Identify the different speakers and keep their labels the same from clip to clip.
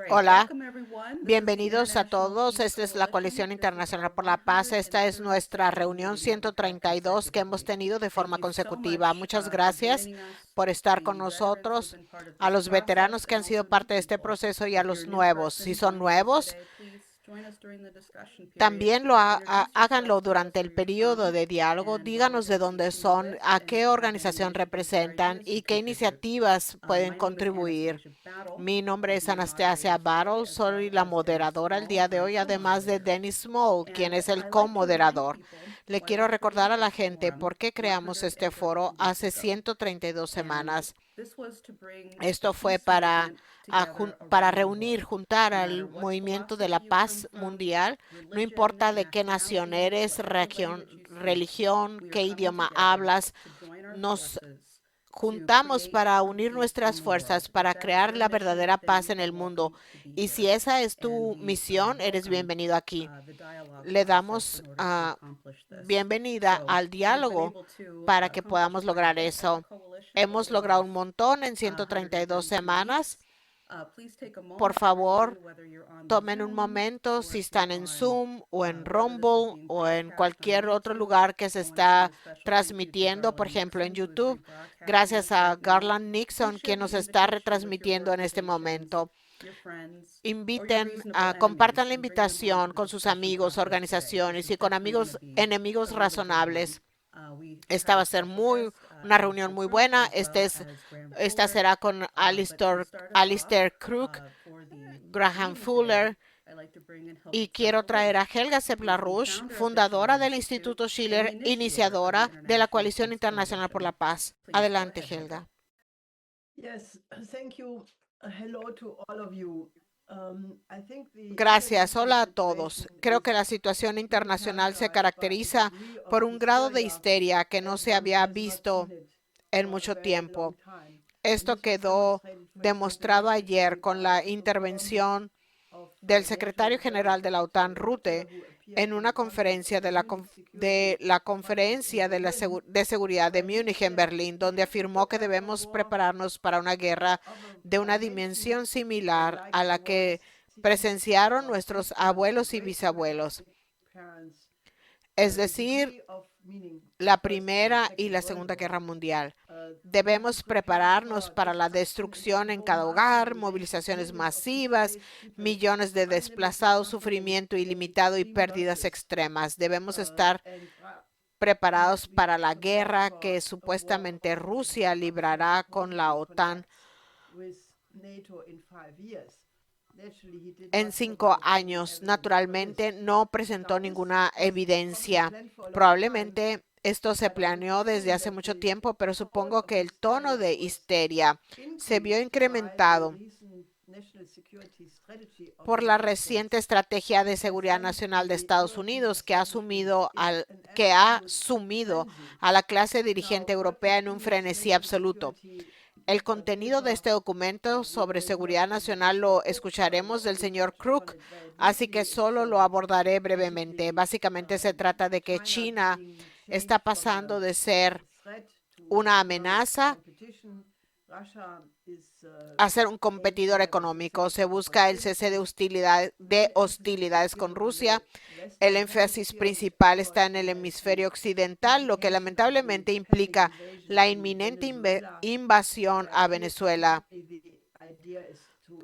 Speaker 1: Hola, bienvenidos a todos. Esta es la Coalición Internacional por la Paz. Esta es nuestra reunión 132 que hemos tenido de forma consecutiva. Muchas gracias por estar con nosotros, a los veteranos que han sido parte de este proceso y a los nuevos. Si son nuevos, también háganlo durante el periodo de diálogo. Díganos de dónde son, a qué organización representan y qué iniciativas pueden contribuir. Mi nombre es Anastasia Battle, soy la moderadora el día de hoy, además de Dennis Small, quien es el co-moderador. Le quiero recordar a la gente por qué creamos este foro hace 132 semanas. Esto fue para reunir, juntar al movimiento de la paz mundial, no importa de qué nación eres, región, religión, qué idioma hablas, nos juntamos para unir nuestras fuerzas para crear la verdadera paz en el mundo. Y si esa es tu misión, eres bienvenido aquí. Le damos bienvenida al diálogo para que podamos lograr eso. Hemos logrado un montón en 132 semanas. Por favor, tomen un momento si están en Zoom o en Rumble o en cualquier otro lugar que se está transmitiendo, por ejemplo en YouTube. Gracias a Garland Nixon, quien nos está retransmitiendo en este momento. Compartan la invitación con sus amigos, organizaciones y con enemigos razonables. Esta va a ser una reunión muy buena. Esta será con Alistair Crook, Graham Fuller, y quiero traer a Helga Sepp-LaRouche, fundadora del Instituto Schiller, iniciadora de la Coalición Internacional por la Paz. Adelante, Helga. Gracias. Hola a todos. Creo que la situación internacional se caracteriza por un grado de histeria que no se había visto en mucho tiempo. Esto quedó demostrado ayer con la intervención del secretario general de la OTAN, Rutte, en una conferencia de la Conferencia de Seguridad de Múnich en Berlín, donde afirmó que debemos prepararnos para una guerra de una dimensión similar a la que presenciaron nuestros abuelos y bisabuelos, es decir, la Primera y la Segunda Guerra Mundial. Debemos prepararnos para la destrucción en cada hogar, movilizaciones masivas, millones de desplazados, sufrimiento ilimitado y pérdidas extremas. Debemos estar preparados para la guerra que supuestamente Rusia librará con la OTAN en 5 años. Naturalmente, no presentó ninguna evidencia. Probablemente esto se planeó desde hace mucho tiempo, pero supongo que el tono de histeria se vio incrementado por la reciente estrategia de seguridad nacional de Estados Unidos que ha sumido a la clase dirigente europea en un frenesí absoluto. El contenido de este documento sobre seguridad nacional lo escucharemos del señor Crook, así que solo lo abordaré brevemente. Básicamente se trata de que China está pasando de ser una amenaza a ser un competidor económico. Se busca el cese de hostilidades con Rusia. El énfasis principal está en el hemisferio occidental, lo que lamentablemente implica la inminente invasión a Venezuela.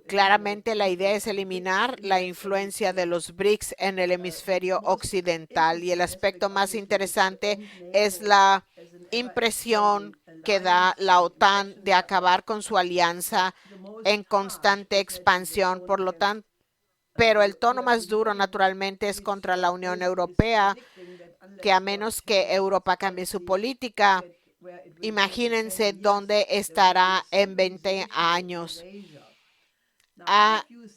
Speaker 1: Claramente la idea es eliminar la influencia de los BRICS en el hemisferio occidental, y el aspecto más interesante es la impresión que da la OTAN de acabar con su alianza en constante expansión. Por lo tanto, pero el tono más duro naturalmente es contra la Unión Europea, que a menos que Europa cambie su política, imagínense dónde estará en 20 años.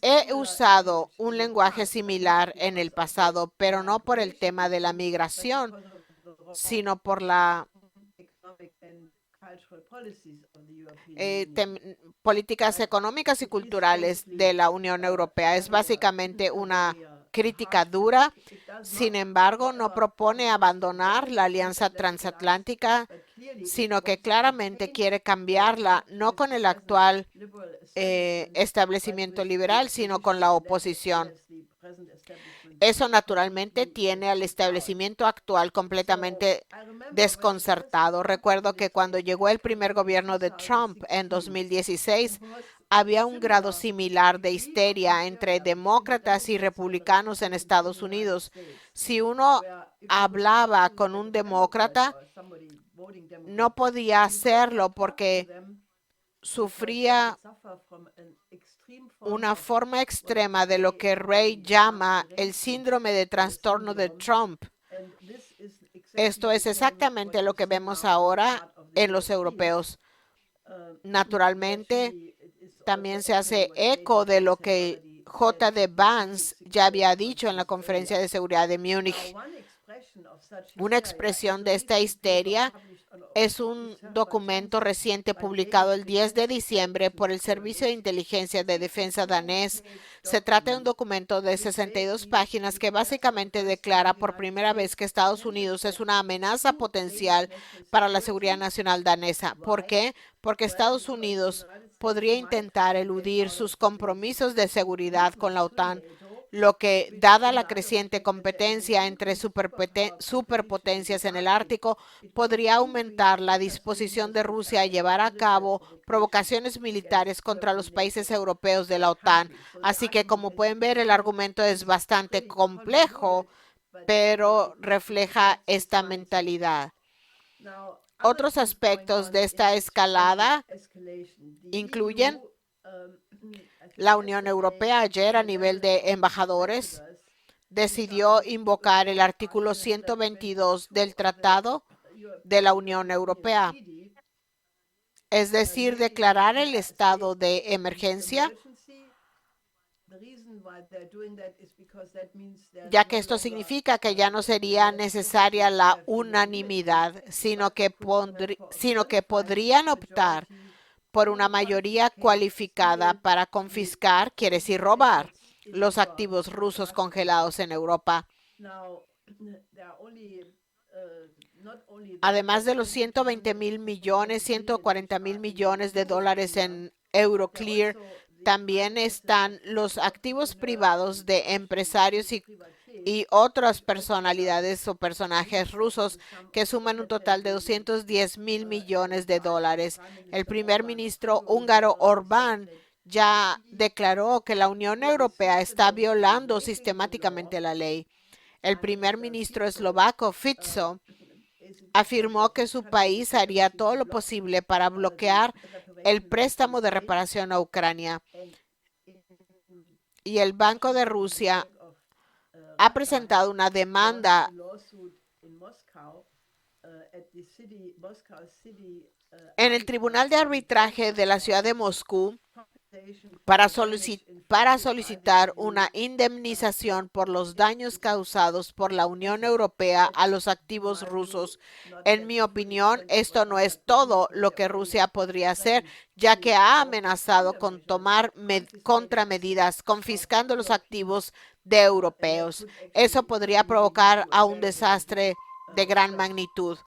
Speaker 1: He usado un lenguaje similar en el pasado, pero no por el tema de la migración, sino por la políticas económicas y culturales de la Unión Europea. Es básicamente una crítica dura. Sin embargo, no propone abandonar la alianza transatlántica, sino que claramente quiere cambiarla, no con el actual establecimiento liberal, sino con la oposición. Eso naturalmente tiene al establecimiento actual completamente desconcertado. Recuerdo que cuando llegó el primer gobierno de Trump en 2016, había un grado similar de histeria entre demócratas y republicanos en Estados Unidos. Si uno hablaba con un demócrata, no podía hacerlo porque sufría una forma extrema de lo que Ray llama el síndrome de trastorno de Trump. Esto es exactamente lo que vemos ahora en los europeos. Naturalmente, también se hace eco de lo que J.D. Vance ya había dicho en la Conferencia de Seguridad de Múnich. Una expresión de esta histeria es un documento reciente publicado el 10 de diciembre por el Servicio de Inteligencia de Defensa danés. Se trata de un documento de 62 páginas que básicamente declara por primera vez que Estados Unidos es una amenaza potencial para la seguridad nacional danesa. ¿Por qué? Porque Estados Unidos podría intentar eludir sus compromisos de seguridad con la OTAN, lo que, dada la creciente competencia entre superpotencias en el Ártico, podría aumentar la disposición de Rusia a llevar a cabo provocaciones militares contra los países europeos de la OTAN. Así que, como pueden ver, el argumento es bastante complejo, pero refleja esta mentalidad. Otros aspectos de esta escalada incluyen la Unión Europea. Ayer, a nivel de embajadores, decidió invocar el artículo 122 del Tratado de la Unión Europea, es decir, declarar el estado de emergencia, ya que esto significa que ya no sería necesaria la unanimidad, sino que podrían optar por una mayoría cualificada para confiscar, quiere decir robar, los activos rusos congelados en Europa. Además de los 120,000 millones, 140,000 millones de dólares en Euroclear, también están los activos privados de empresarios y otras personalidades o personajes rusos que suman un total de 210,000 millones de dólares. El primer ministro húngaro Orbán ya declaró que la Unión Europea está violando sistemáticamente la ley. El primer ministro eslovaco Fico afirmó que su país haría todo lo posible para bloquear el préstamo de reparación a Ucrania. Y el Banco de Rusia ha presentado una demanda en el Tribunal de Arbitraje de la ciudad de Moscú para solicitar una indemnización por los daños causados por la Unión Europea a los activos rusos. En mi opinión, esto no es todo lo que Rusia podría hacer, ya que ha amenazado con tomar contramedidas, confiscando los activos de europeos. Eso podría provocar a un desastre de gran magnitud.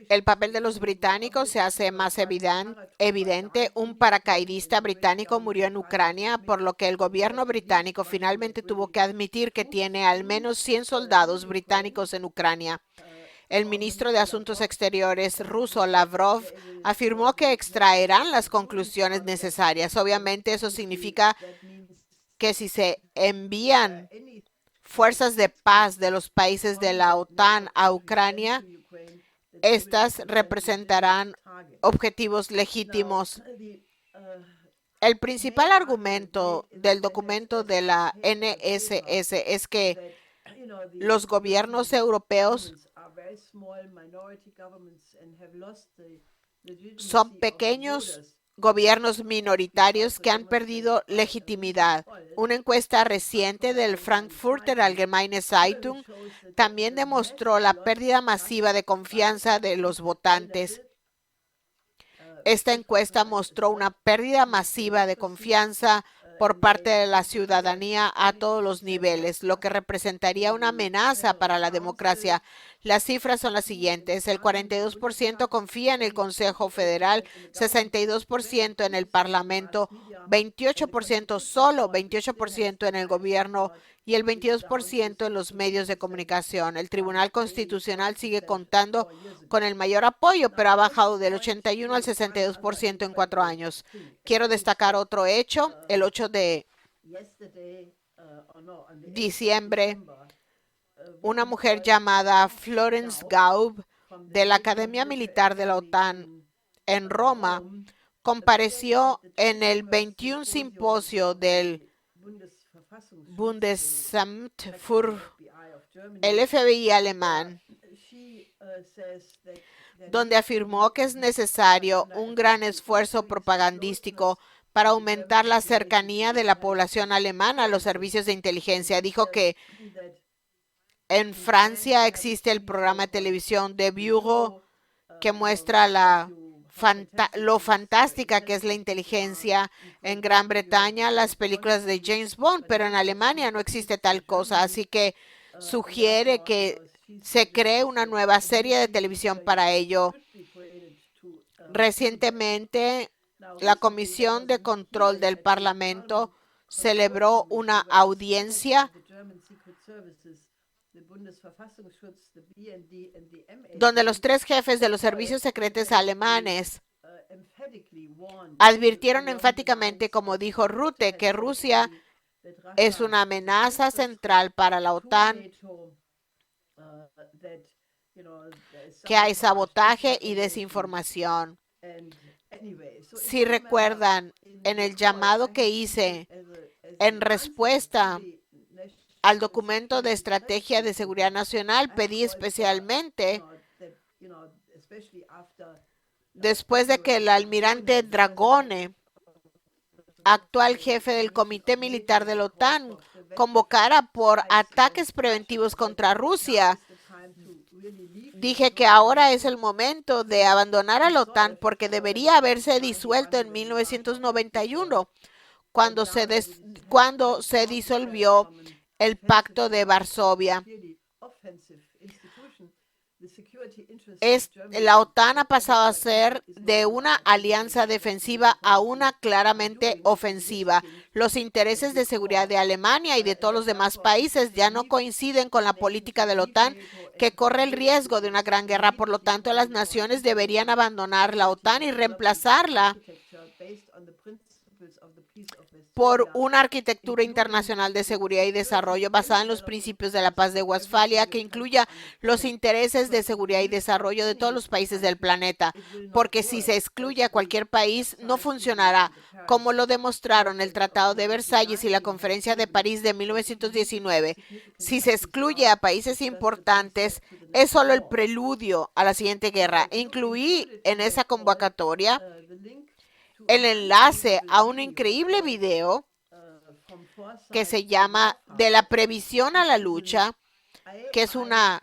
Speaker 1: El papel de los británicos se hace más evidente. Un paracaidista británico murió en Ucrania, por lo que el gobierno británico finalmente tuvo que admitir que tiene al menos 100 soldados británicos en Ucrania. El ministro de Asuntos Exteriores ruso, Lavrov, afirmó que extraerán las conclusiones necesarias. Obviamente, eso significa que si se envían fuerzas de paz de los países de la OTAN a Ucrania, estas representarán objetivos legítimos. El principal argumento del documento de la NSS es que los gobiernos europeos son pequeños gobiernos minoritarios que han perdido legitimidad. Una encuesta reciente del Frankfurter Allgemeine Zeitung también demostró la pérdida masiva de confianza de los votantes. Esta encuesta mostró una pérdida masiva de confianza por parte de la ciudadanía a todos los niveles, lo que representaría una amenaza para la democracia. Las cifras son las siguientes. El 42% confía en el Consejo Federal, 62% en el Parlamento, 28% solo 28% en el gobierno y el 22% en los medios de comunicación. El Tribunal Constitucional sigue contando con el mayor apoyo, pero ha bajado del 81 al 62% en 4 años. Quiero destacar otro hecho. El 8 de diciembre, una mujer llamada Florence Gaub de la Academia Militar de la OTAN en Roma compareció en el 21 simposio del Bundesamt für el FBI alemán, donde afirmó que es necesario un gran esfuerzo propagandístico para aumentar la cercanía de la población alemana a los servicios de inteligencia. Dijo que en Francia existe el programa de televisión de Bureau que muestra lo fantástica que es la inteligencia. En Gran Bretaña las películas de James Bond, pero en Alemania no existe tal cosa, así que sugiere que se cree una nueva serie de televisión para ello. Recientemente, la Comisión de Control del Parlamento celebró una audiencia donde los 3 jefes de los servicios secretos alemanes advirtieron enfáticamente, como dijo Rutte, que Rusia es una amenaza central para la OTAN, que hay sabotaje y desinformación. Si recuerdan, en el llamado que hice en respuesta al documento de estrategia de seguridad nacional, pedí especialmente, después de que el almirante Dragone, actual jefe del Comité Militar de la OTAN, convocara por ataques preventivos contra Rusia, dije que ahora es el momento de abandonar a la OTAN porque debería haberse disuelto en 1991, cuando se disolvió el Pacto de Varsovia. La OTAN ha pasado a ser de una alianza defensiva a una claramente ofensiva. Los intereses de seguridad de Alemania y de todos los demás países ya no coinciden con la política de la OTAN, que corre el riesgo de una gran guerra. Por lo tanto, las naciones deberían abandonar la OTAN y reemplazarla por una arquitectura internacional de seguridad y desarrollo basada en los principios de la paz de Westfalia, que incluya los intereses de seguridad y desarrollo de todos los países del planeta, porque si se excluye a cualquier país, no funcionará, como lo demostraron el Tratado de Versalles y la Conferencia de París de 1919. Si se excluye a países importantes, es solo el preludio a la siguiente guerra. Incluí en esa convocatoria el enlace a un increíble video que se llama De la previsión a la lucha, que es una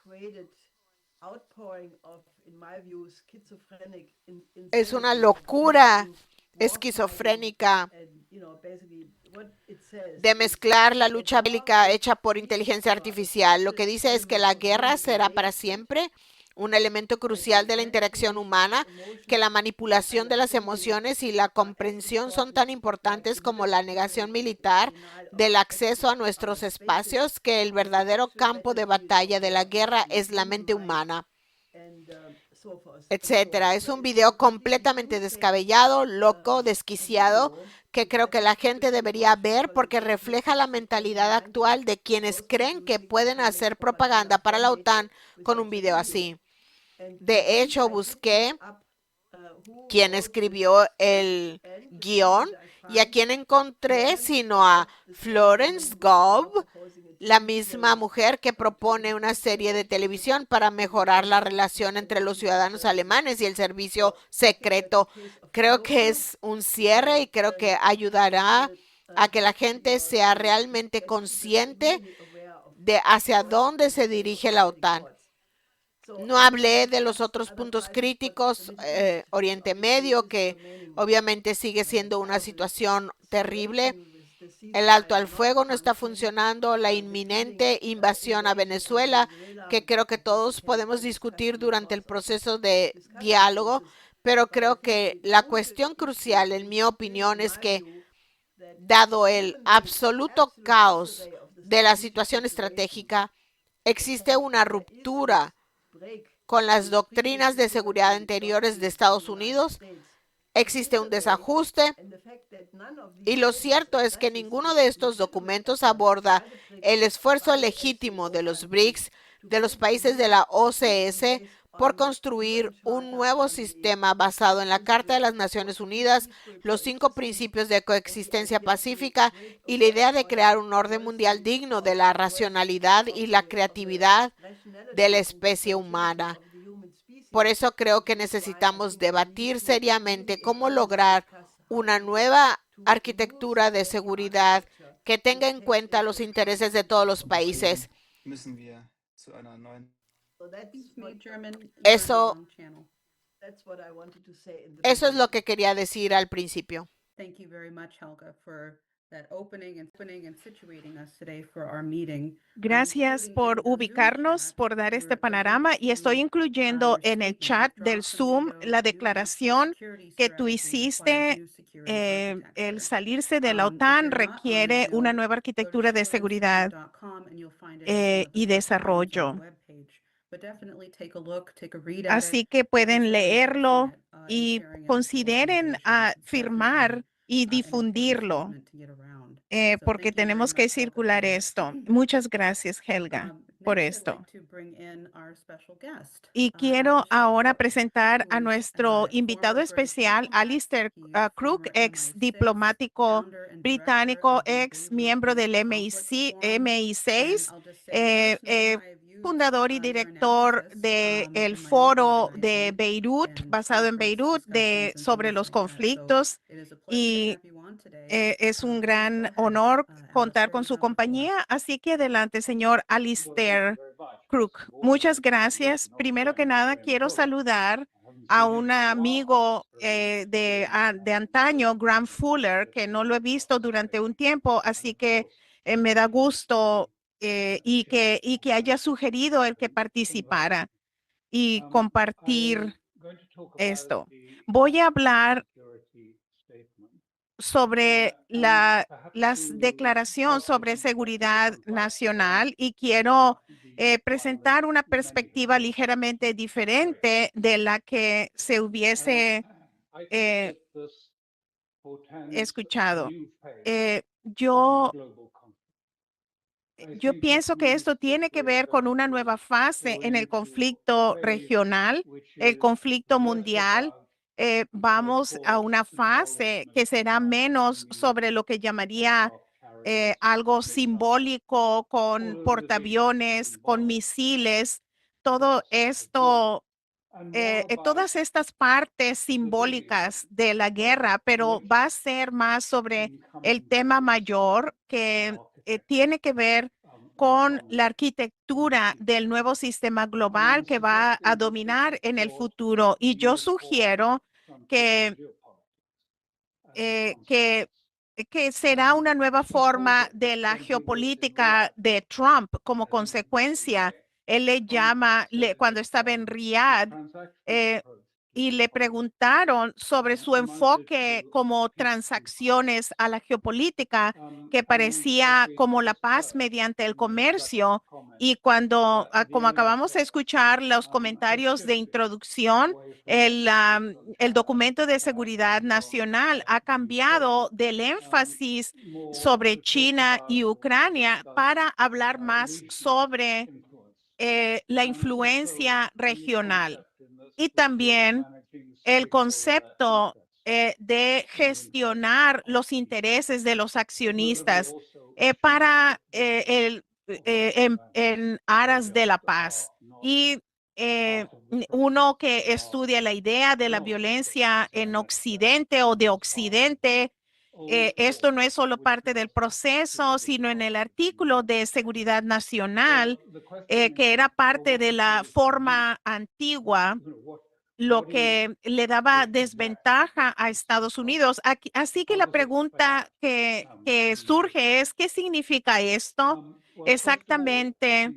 Speaker 1: locura esquizofrénica de mezclar la lucha bélica hecha por inteligencia artificial. Lo que dice es que la guerra será para siempre un elemento crucial de la interacción humana, que la manipulación de las emociones y la comprensión son tan importantes como la negación militar del acceso a nuestros espacios, que el verdadero campo de batalla de la guerra es la mente humana, etcétera. Es un video completamente descabellado, loco, desquiciado, que creo que la gente debería ver porque refleja la mentalidad actual de quienes creen que pueden hacer propaganda para la OTAN con un video así. De hecho, busqué quién escribió el guión y a quién encontré, sino a Florence Gaub, la misma mujer que propone una serie de televisión para mejorar la relación entre los ciudadanos alemanes y el servicio secreto. Creo que es un cierre y creo que ayudará a que la gente sea realmente consciente de hacia dónde se dirige la OTAN. No hablé de los otros puntos críticos, Oriente Medio, que obviamente sigue siendo una situación terrible. El alto al fuego no está funcionando, la inminente invasión a Venezuela, que creo que todos podemos discutir durante el proceso de diálogo, pero creo que la cuestión crucial, en mi opinión, es que dado el absoluto caos de la situación estratégica, existe una ruptura con las doctrinas de seguridad anteriores de Estados Unidos, existe un desajuste y lo cierto es que ninguno de estos documentos aborda el esfuerzo legítimo de los BRICS, de los países de la OCS, por construir un nuevo sistema basado en la Carta de las Naciones Unidas, los 5 principios de coexistencia pacífica y la idea de crear un orden mundial digno de la racionalidad y la creatividad de la especie humana. Por eso creo que necesitamos debatir seriamente cómo lograr una nueva arquitectura de seguridad que tenga en cuenta los intereses de todos los países. Eso, eso es lo que quería decir al principio.
Speaker 2: Thank you very much, Helga, for that opening and situating us today for our meeting.
Speaker 3: Gracias por ubicarnos, por dar este panorama y estoy incluyendo en el chat del Zoom la declaración que tú hiciste. El salirse de la OTAN requiere una nueva arquitectura de seguridad y desarrollo. Así que pueden leerlo y consideren firmar y difundirlo. Porque tenemos que circular esto. Muchas gracias, Helga, por esto. Y quiero ahora presentar a nuestro invitado especial, Alistair Crook, ex diplomático británico, ex miembro del MI6, fundador y director del Foro de Beirut, basado en Beirut, sobre los conflictos. Y es un gran honor contar con su compañía, así que adelante, señor Alistair Crook. Muchas gracias. Primero que nada, quiero saludar a un amigo de antaño, Graham Fuller, que no lo he visto durante un tiempo, así que me da gusto y que haya sugerido el que participara y compartir esto. Voy a hablar sobre la declaración sobre seguridad nacional y quiero presentar una perspectiva ligeramente diferente de la que se hubiese escuchado. Yo pienso que esto tiene que ver con una nueva fase en el conflicto regional, el conflicto mundial. Vamos a una fase que será menos sobre lo que llamaría algo simbólico con portaaviones, con misiles, todo esto, todas estas partes simbólicas de la guerra, pero va a ser más sobre el tema mayor que tiene que ver con la arquitectura del nuevo sistema global que va a dominar en el futuro. Y yo sugiero que eh, que, que será una nueva forma de la geopolítica de Trump como consecuencia. Él le llama, cuando estaba en Riyadh, eh, y le preguntaron sobre su enfoque como transacciones a la geopolítica, que parecía como la paz mediante el comercio. Y cuando, como acabamos de escuchar los comentarios de introducción, el documento de seguridad nacional ha cambiado del énfasis sobre China y Ucrania para hablar más sobre la influencia regional y también el concepto de gestionar los intereses de los accionistas para en aras de la paz. Y uno que estudia la idea de la violencia en Occidente o de Occidente, esto no es solo parte del proceso, sino en el artículo de seguridad nacional, que era parte de la forma antigua lo que le daba desventaja a Estados Unidos. Así que la pregunta que surge es, ¿qué significa esto? Exactamente,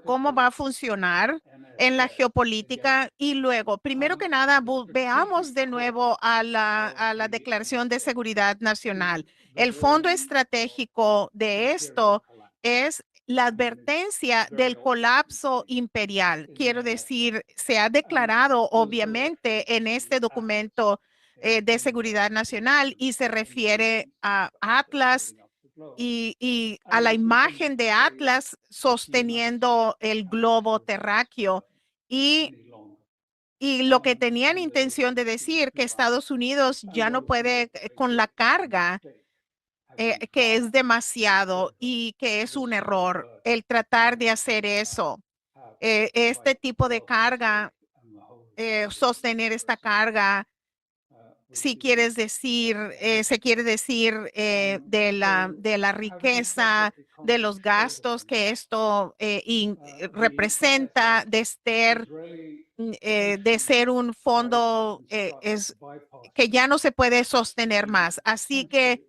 Speaker 3: ¿cómo va a funcionar en la geopolítica? Y luego, primero que nada, veamos de nuevo a la Declaración de Seguridad Nacional. El fondo estratégico de esto es la advertencia del colapso imperial. Quiero decir, se ha declarado obviamente en este documento de seguridad nacional y se refiere a Atlas y a la imagen de Atlas sosteniendo el globo terráqueo y, y lo que tenían intención de decir que Estados Unidos ya no puede con la carga, que es demasiado y que es un error el tratar de hacer eso. Este tipo de carga, sostener esta carga, si quieres decir, se quiere decir de la riqueza, de los gastos que esto representa, de ser un fondo que ya no se puede sostener más. Así que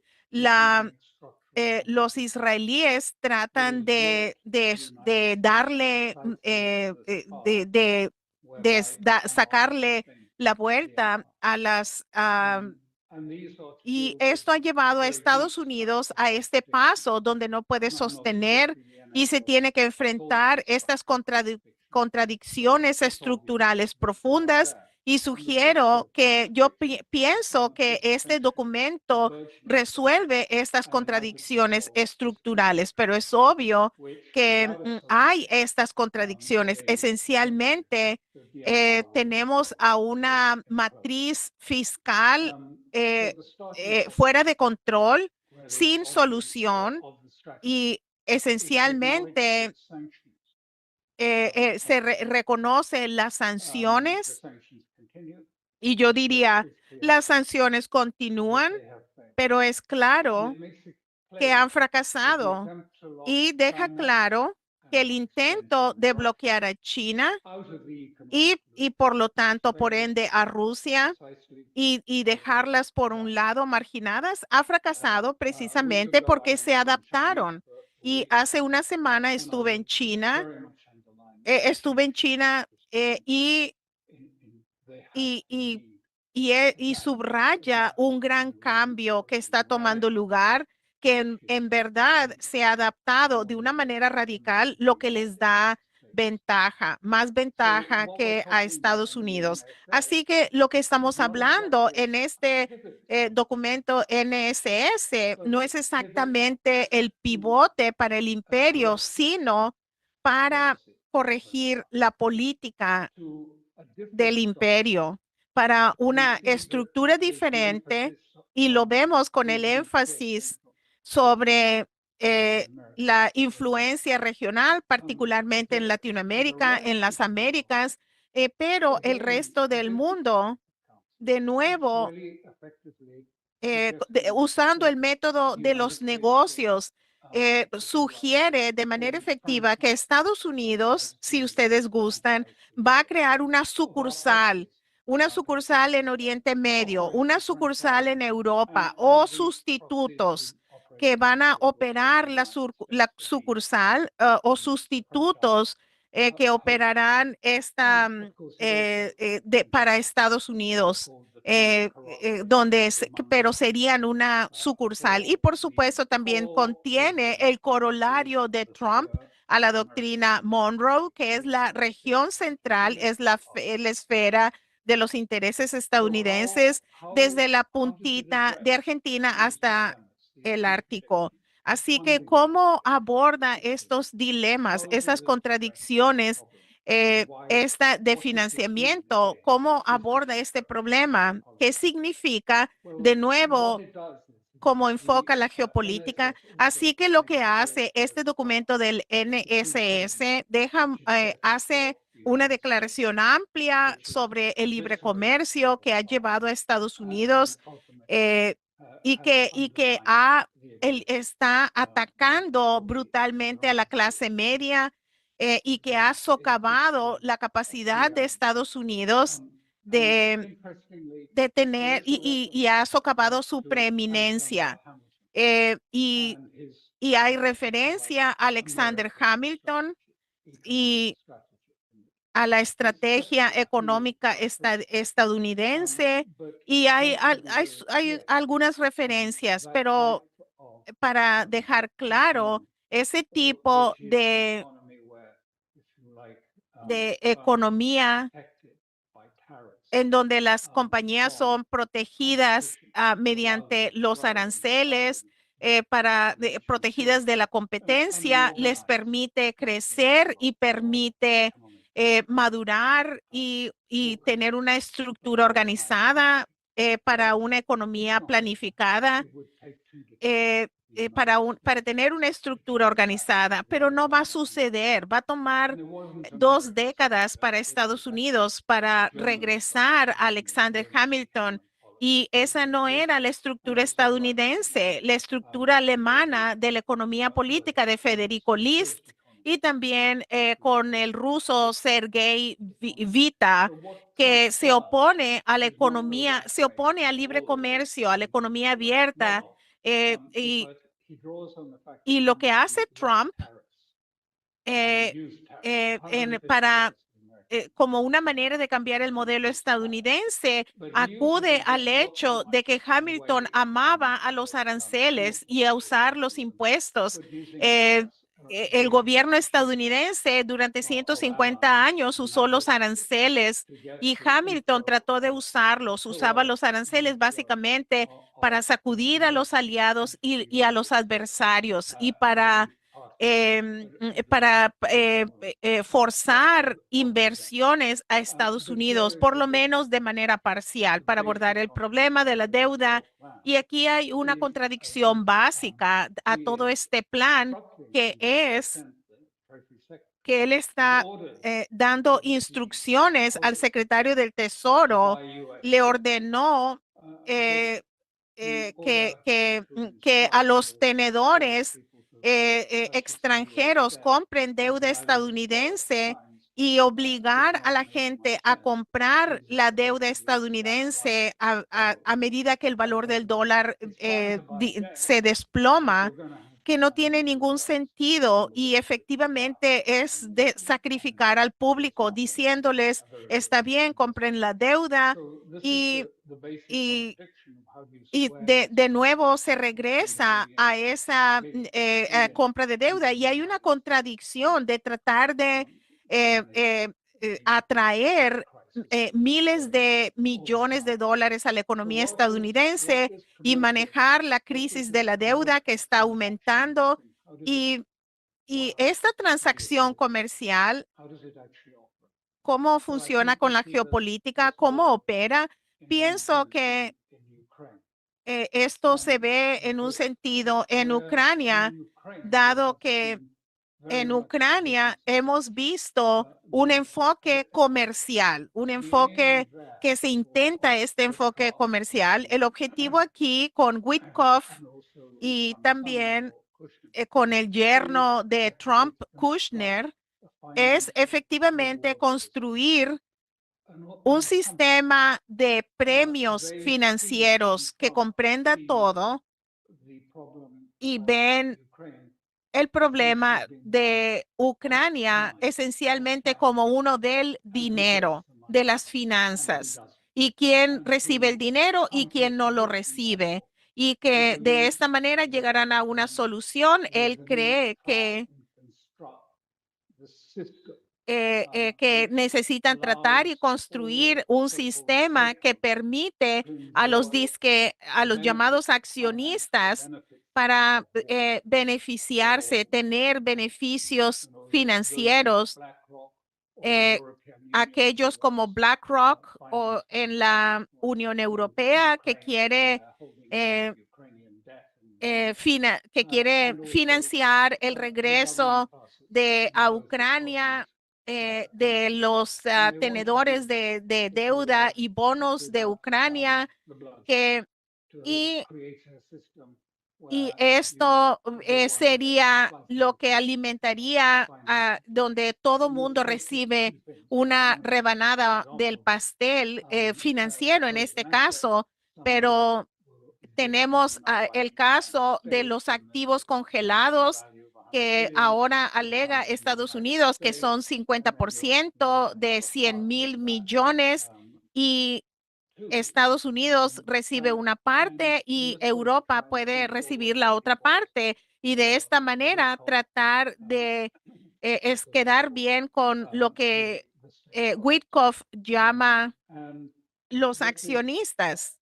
Speaker 3: los israelíes tratan de darle, sacarle la vuelta a y esto ha llevado a Estados Unidos a este paso donde no puede sostener y se tiene que enfrentar estas contradicciones estructurales profundas. Y sugiero que yo pienso que este documento resuelve estas contradicciones estructurales, pero es obvio que hay estas contradicciones. Esencialmente, tenemos a una matriz fiscal fuera de control, sin solución y esencialmente reconoce las sanciones y yo diría, las sanciones continúan, pero es claro que han fracasado y deja claro que el intento de bloquear a China y por lo tanto, por ende, a Rusia y dejarlas por un lado marginadas ha fracasado precisamente porque se adaptaron. Y hace una semana estuve en China y subraya un gran cambio que está tomando lugar, que en verdad se ha adaptado de una manera radical, lo que les da ventaja, más ventaja que a Estados Unidos. Así que lo que estamos hablando en este documento NSS no es exactamente el pivote para el imperio, sino para corregir la política del imperio para una estructura diferente y lo vemos con el énfasis sobre la influencia regional, particularmente en Latinoamérica, en las Américas, pero el resto del mundo, de nuevo, usando el método de los negocios, sugiere de manera efectiva que Estados Unidos, si ustedes gustan, va a crear una sucursal en Oriente Medio, una sucursal en Europa o sustitutos que van a operar la sucursal o sustitutos que operarán para Estados Unidos pero serían una sucursal. Y por supuesto también contiene el corolario de Trump a la doctrina Monroe, que es la región central, es la esfera de los intereses estadounidenses desde la puntita de Argentina hasta el Ártico. Así que, ¿cómo aborda estos dilemas, esas contradicciones esta de financiamiento? ¿Cómo aborda este problema? ¿Qué significa de nuevo? ¿Cómo enfoca la geopolítica? Así que lo que hace este documento del NSS hace una declaración amplia sobre el libre comercio que ha llevado a Estados Unidos y que está atacando brutalmente a la clase media y que ha socavado la capacidad de Estados Unidos de tener y ha socavado su preeminencia. Y hay referencia a Alexander Hamilton y a la estrategia económica estadounidense, y hay algunas referencias, pero para dejar claro, ese tipo de economía en donde las compañías son protegidas mediante los aranceles, protegidas de la competencia, les permite crecer y permite madurar y tener una estructura organizada para una economía planificada, para tener una estructura organizada, pero no va a suceder. Va a tomar 2 décadas para Estados Unidos para regresar a Alexander Hamilton. Y esa no era la estructura estadounidense, la estructura alemana de la economía política de Federico List y también con el ruso Sergei Vita, que se opone a la economía, se opone al libre comercio, a la economía abierta. Y lo que hace Trump eh, como una manera de cambiar el modelo estadounidense, acude al hecho de que Hamilton amaba a los aranceles y a usar los impuestos. El gobierno estadounidense durante 150 años usó los aranceles y Hamilton trató de usarlos, usaba los aranceles básicamente para sacudir a los aliados y a los adversarios y para forzar inversiones a Estados Unidos, por lo menos de manera parcial, para abordar el problema de la deuda. Y aquí hay una contradicción básica a todo este plan, que es que él está dando instrucciones al secretario del Tesoro, le ordenó que a los tenedores extranjeros compren deuda estadounidense y obligar a la gente a comprar la deuda estadounidense a medida que el valor del dólar se desploma, que no tiene ningún sentido y efectivamente es de sacrificar al público diciéndoles, está bien, compren la deuda y, y de nuevo se regresa a esa compra de deuda y hay una contradicción de tratar de atraer miles de millones de dólares a la economía estadounidense y manejar la crisis de la deuda que está aumentando. Y, y esta transacción comercial, ¿cómo funciona con la geopolítica? ¿Cómo opera? Pienso que esto se ve en un sentido en Ucrania, dado que en Ucrania hemos visto un enfoque comercial, un enfoque que se intenta este enfoque comercial. El objetivo aquí con Witkoff y también con el yerno de Trump, Kushner, es efectivamente construir un sistema de premios financieros que comprenda todo y ven el problema de Ucrania esencialmente como uno del dinero, de las finanzas, y quién recibe el dinero y quién no lo recibe, y que de esta manera llegarán a una solución. Él cree que necesitan tratar y construir un sistema que permite a a los llamados accionistas para beneficiarse, tener beneficios financieros, aquellos como BlackRock o en la Unión Europea que quiere financiar el regreso a Ucrania de los tenedores de deuda y bonos de Ucrania, que y Y esto sería lo que alimentaría donde todo mundo recibe una rebanada del pastel financiero en este caso, pero tenemos el caso de los activos congelados que ahora alega Estados Unidos que son 50% de 100,000 millones y Estados Unidos recibe una parte y Europa puede recibir la otra parte y de esta manera tratar de es quedar bien con lo que Witkoff llama los accionistas.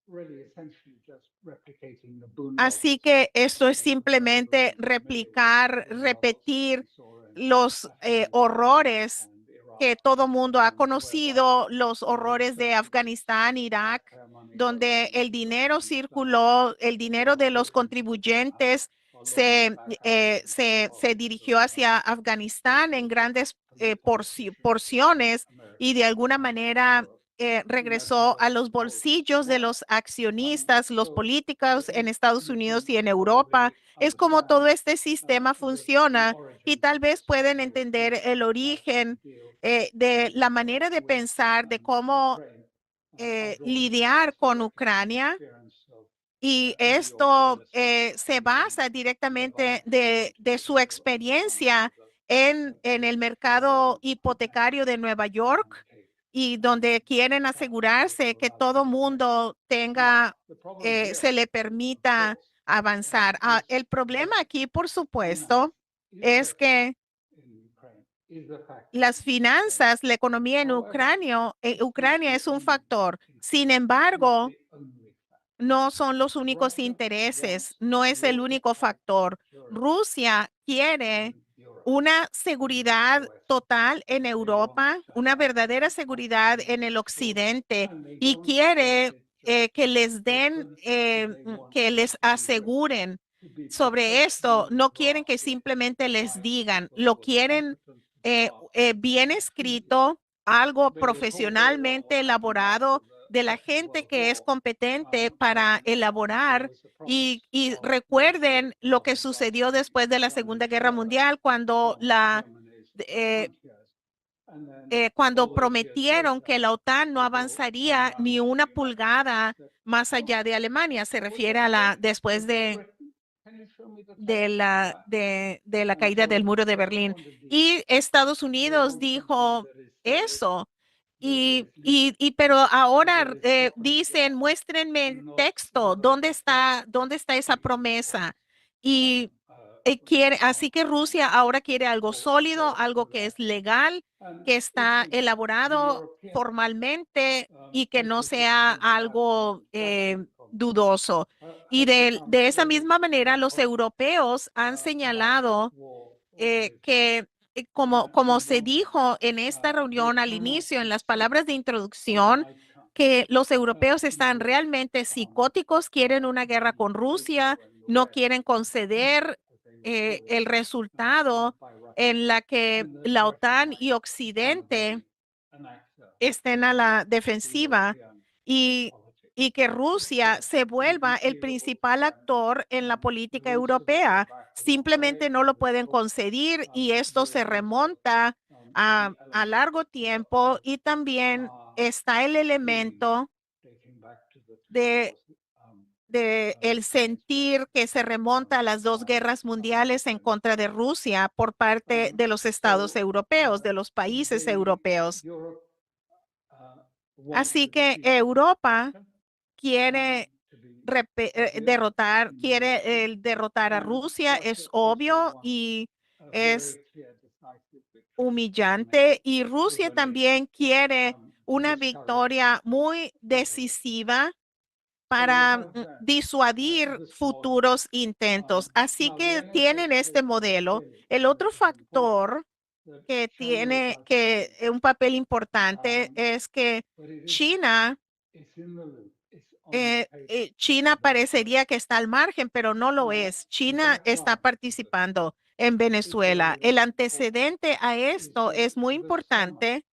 Speaker 3: Así que esto es simplemente repetir los horrores que todo mundo ha conocido, los horrores de Afganistán, Irak, donde el dinero circuló, el dinero de los contribuyentes se dirigió hacia Afganistán en grandes porciones y de alguna manera regresó a los bolsillos de los accionistas, los políticos en Estados Unidos y en Europa. Es como todo este sistema funciona y tal vez pueden entender el origen de la manera de pensar de cómo lidiar con Ucrania. Y esto se basa directamente de su experiencia en el mercado hipotecario de Nueva York y donde quieren asegurarse que todo mundo tenga, se le permita avanzar. El problema aquí, por supuesto, es que las finanzas, la economía en Ucrania es un factor. Sin embargo, no son los únicos intereses, no es el único factor. Rusia quiere una seguridad total en Europa, una verdadera seguridad en el occidente y quiere que les den, que les aseguren sobre esto. No quieren que simplemente les digan, lo quieren bien escrito, algo profesionalmente elaborado de la gente que es competente para elaborar y recuerden lo que sucedió después de la Segunda Guerra Mundial eh, cuando prometieron que la OTAN no avanzaría ni una pulgada más allá de Alemania. Se refiere a después de la caída del muro de Berlín. Y Estados Unidos dijo eso. Pero ahora dicen, muéstrenme el texto, dónde está esa promesa? Y así que Rusia ahora quiere algo sólido, algo que es legal, que está elaborado formalmente y que no sea algo dudoso. Y de esa misma manera, los europeos han señalado que, como se dijo en esta reunión al inicio, en las palabras de introducción, que los europeos están realmente psicóticos, quieren una guerra con Rusia, no quieren conceder el resultado en la que la OTAN y Occidente estén a la defensiva y, y que Rusia se vuelva el principal actor en la política europea. Simplemente no lo pueden conceder y esto se remonta a largo tiempo y también está el elemento de el sentir que se remonta a las dos guerras mundiales en contra de Rusia por parte de los estados europeos, de los países europeos. Así que Europa quiere derrotar a Rusia, es obvio y es humillante. Y Rusia también quiere una victoria muy decisiva para disuadir futuros intentos. Así que tienen este modelo. El otro factor que tiene un papel importante es que China, China parecería que está al margen, pero no lo es. China está participando en Venezuela. El antecedente a esto es muy importante.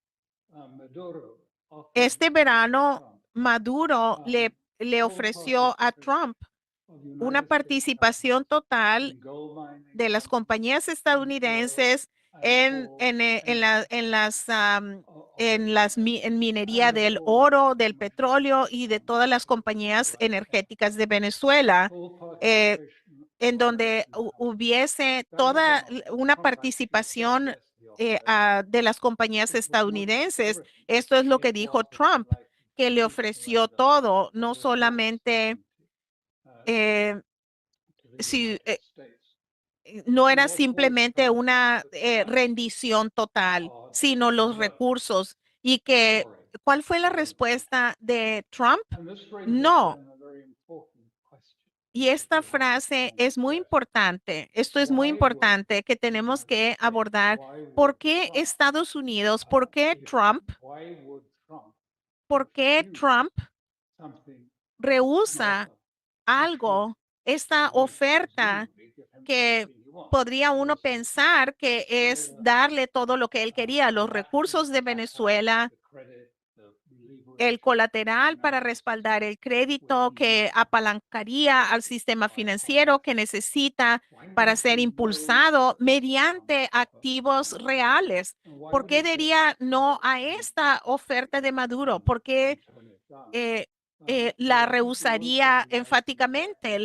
Speaker 3: Este verano, Maduro le ofreció a Trump una participación total de las compañías estadounidenses en minería del oro, del petróleo y de todas las compañías energéticas de Venezuela, en donde hubiese toda una participación de las compañías estadounidenses. Esto es lo que dijo Trump, que le ofreció todo, no solamente eh, si, no era simplemente una rendición total, sino los recursos. Y que, ¿cuál fue la respuesta de Trump? No. Y esta frase es muy importante. Esto es muy importante que tenemos que abordar. ¿Por qué Estados Unidos? ¿Por qué Trump? ¿Por qué Trump rehúsa algo, esta oferta que podría uno pensar que es darle todo lo que él quería, los recursos de Venezuela, el colateral para respaldar el crédito que apalancaría al sistema financiero que necesita para ser impulsado mediante activos reales? ¿Por qué diría no a esta oferta de Maduro? ¿Por qué eh, la rehusaría enfáticamente?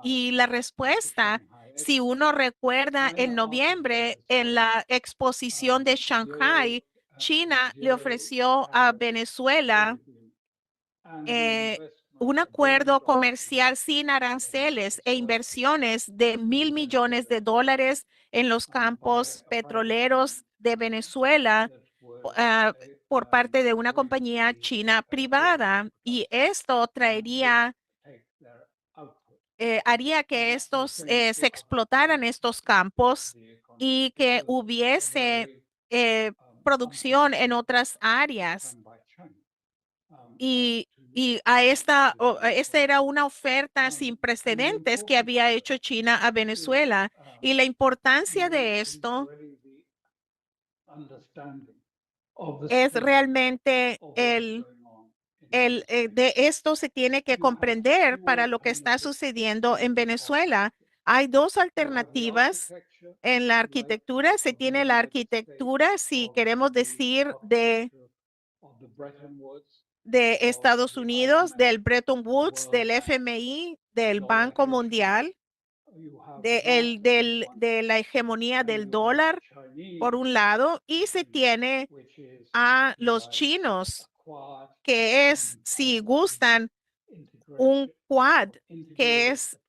Speaker 3: Y la respuesta, si uno recuerda, en noviembre, en la exposición de Shanghai, China le ofreció a Venezuela eh, un acuerdo comercial sin aranceles e inversiones de $1,000 millones en los campos petroleros de Venezuela ah, por parte de una compañía china privada. Y esto haría que se explotaran estos campos y que hubiese producción en otras áreas. Y esta era una oferta sin precedentes que había hecho China a Venezuela. Y la importancia de esto es realmente de esto se tiene que comprender para lo que está sucediendo en Venezuela. Hay dos alternativas en la arquitectura. Se tiene la arquitectura, si queremos decir, de Estados Unidos, del Bretton Woods, del FMI, del Banco Mundial, de la hegemonía del dólar, por un lado, y se tiene a los chinos, que es, si gustan, un quad, que es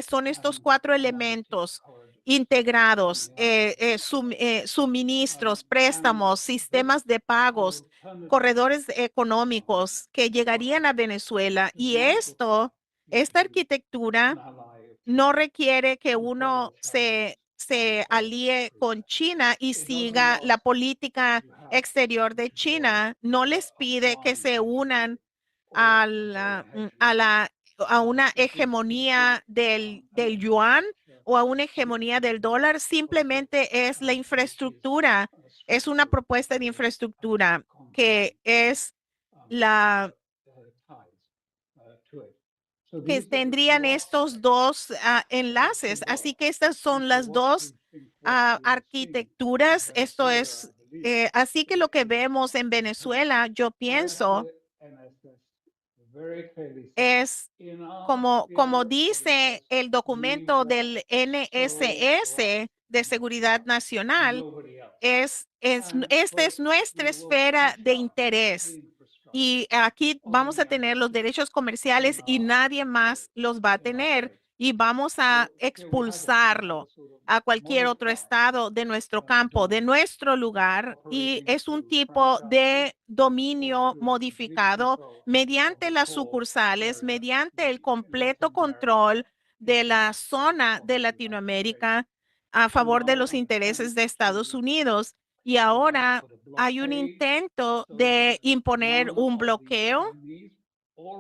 Speaker 3: son estos cuatro elementos integrados, suministros, préstamos, sistemas de pagos, corredores económicos que llegarían a Venezuela. Y esta arquitectura no requiere que uno se alíe con China y siga la política exterior de China. No les pide que se unan a una hegemonía del yuan o a una hegemonía del dólar. Simplemente es la infraestructura. Es una propuesta de infraestructura que es la que tendrían estos dos enlaces. Así que estas son las dos arquitecturas. Esto es, así que lo que vemos en Venezuela, yo pienso, es como dice el documento del NSS de Seguridad Nacional, esta es nuestra esfera de interés. Y aquí vamos a tener los derechos comerciales y nadie más los va a tener. Y vamos a expulsarlo a cualquier otro estado de nuestro campo, de nuestro lugar. Y es un tipo de dominio modificado mediante las sucursales, mediante el completo control de la zona de Latinoamérica a favor de los intereses de Estados Unidos. Y ahora hay un intento de imponer un bloqueo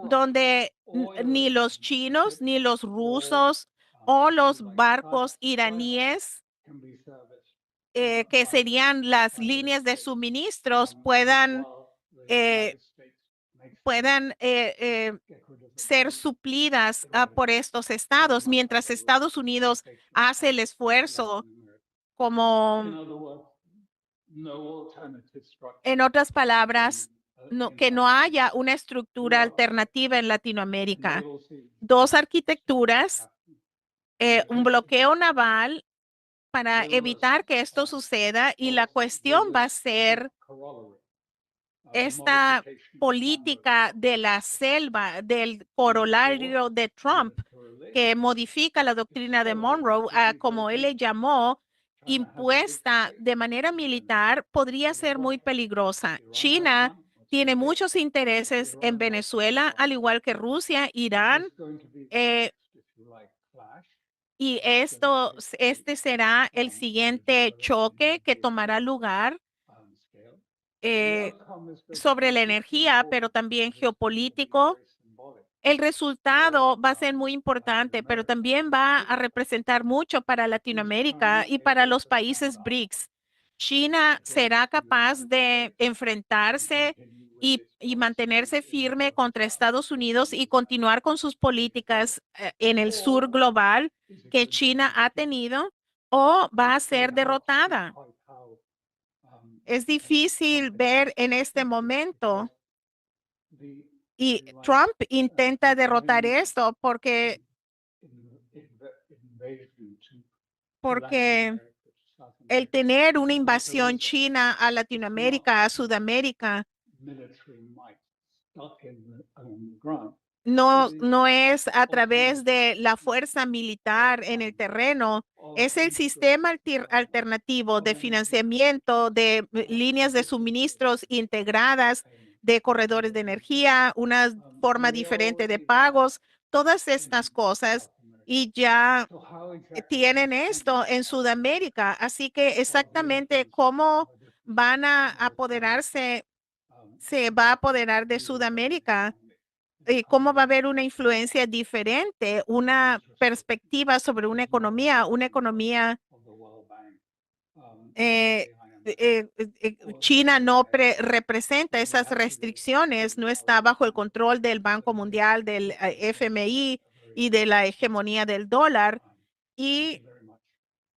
Speaker 3: donde ni los chinos, ni los rusos o los barcos iraníes, que serían las líneas de suministros, puedan ser suplidas por estos estados, mientras Estados Unidos hace el esfuerzo como, en otras palabras, que no haya una estructura alternativa en Latinoamérica. Dos arquitecturas, un bloqueo naval para evitar que esto suceda, y la cuestión va a ser esta política de la selva, del corolario de Trump, que modifica la doctrina de Monroe, como él le llamó, impuesta de manera militar, podría ser muy peligrosa. China tiene muchos intereses en Venezuela, al igual que Rusia, Irán, y este será el siguiente choque que tomará lugar sobre la energía, pero también geopolítico. El resultado va a ser muy importante, pero también va a representar mucho para Latinoamérica y para los países BRICS. China será capaz de enfrentarse y mantenerse firme contra Estados Unidos y continuar con sus políticas en el sur global que China ha tenido, o va a ser derrotada. Es difícil ver en este momento, y Trump intenta derrotar esto porque el tener una invasión china a Latinoamérica, a Sudamérica, no es a través de la fuerza militar en el terreno, es el sistema alternativo de financiamiento, de líneas de suministros integradas, de corredores de energía, una forma diferente de pagos, todas estas cosas, y ya tienen esto en Sudamérica. Así que exactamente cómo van a apoderarse, se va a apoderar de Sudamérica, y cómo va a haber una influencia diferente, una perspectiva sobre una economía. eh, China no representa esas restricciones, no está bajo el control del Banco Mundial, del FMI y de la hegemonía del dólar. Y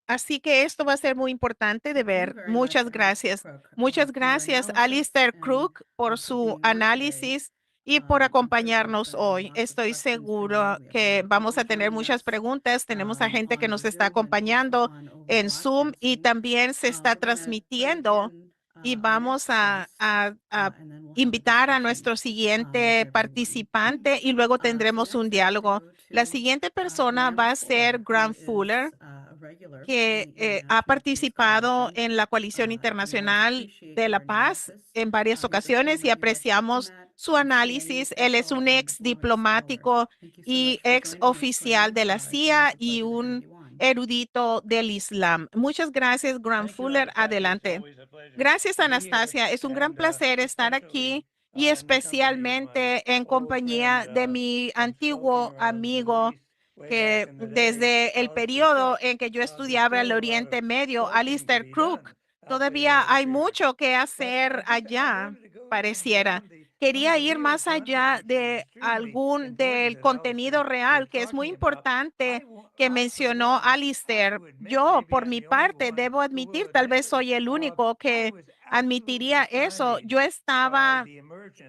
Speaker 3: así que esto va a ser muy importante de ver. Muchas gracias. Muchas gracias, Alistair Crook, por su análisis y por acompañarnos hoy. Estoy seguro que vamos a tener muchas preguntas. Tenemos a gente que nos está acompañando en Zoom y también se está transmitiendo, y vamos a invitar a nuestro siguiente participante y luego tendremos un diálogo. La siguiente persona va a ser Grant Fuller, que ha participado en la Coalición Internacional de la Paz en varias ocasiones y apreciamos su análisis. Él es un ex diplomático y ex oficial de la CIA y un erudito del Islam. Muchas gracias, Grant Fuller. Adelante. Gracias, Anastasia. Es un gran placer estar aquí, y especialmente en compañía de mi antiguo amigo, que desde el periodo en que yo estudiaba el Oriente Medio, Alistair Crook. Todavía hay mucho que hacer allá, pareciera. Quería ir más allá de del contenido real, que es muy importante, que mencionó Alistair. Yo, por mi parte, debo admitir, tal vez soy el único que admitiría eso. Yo estaba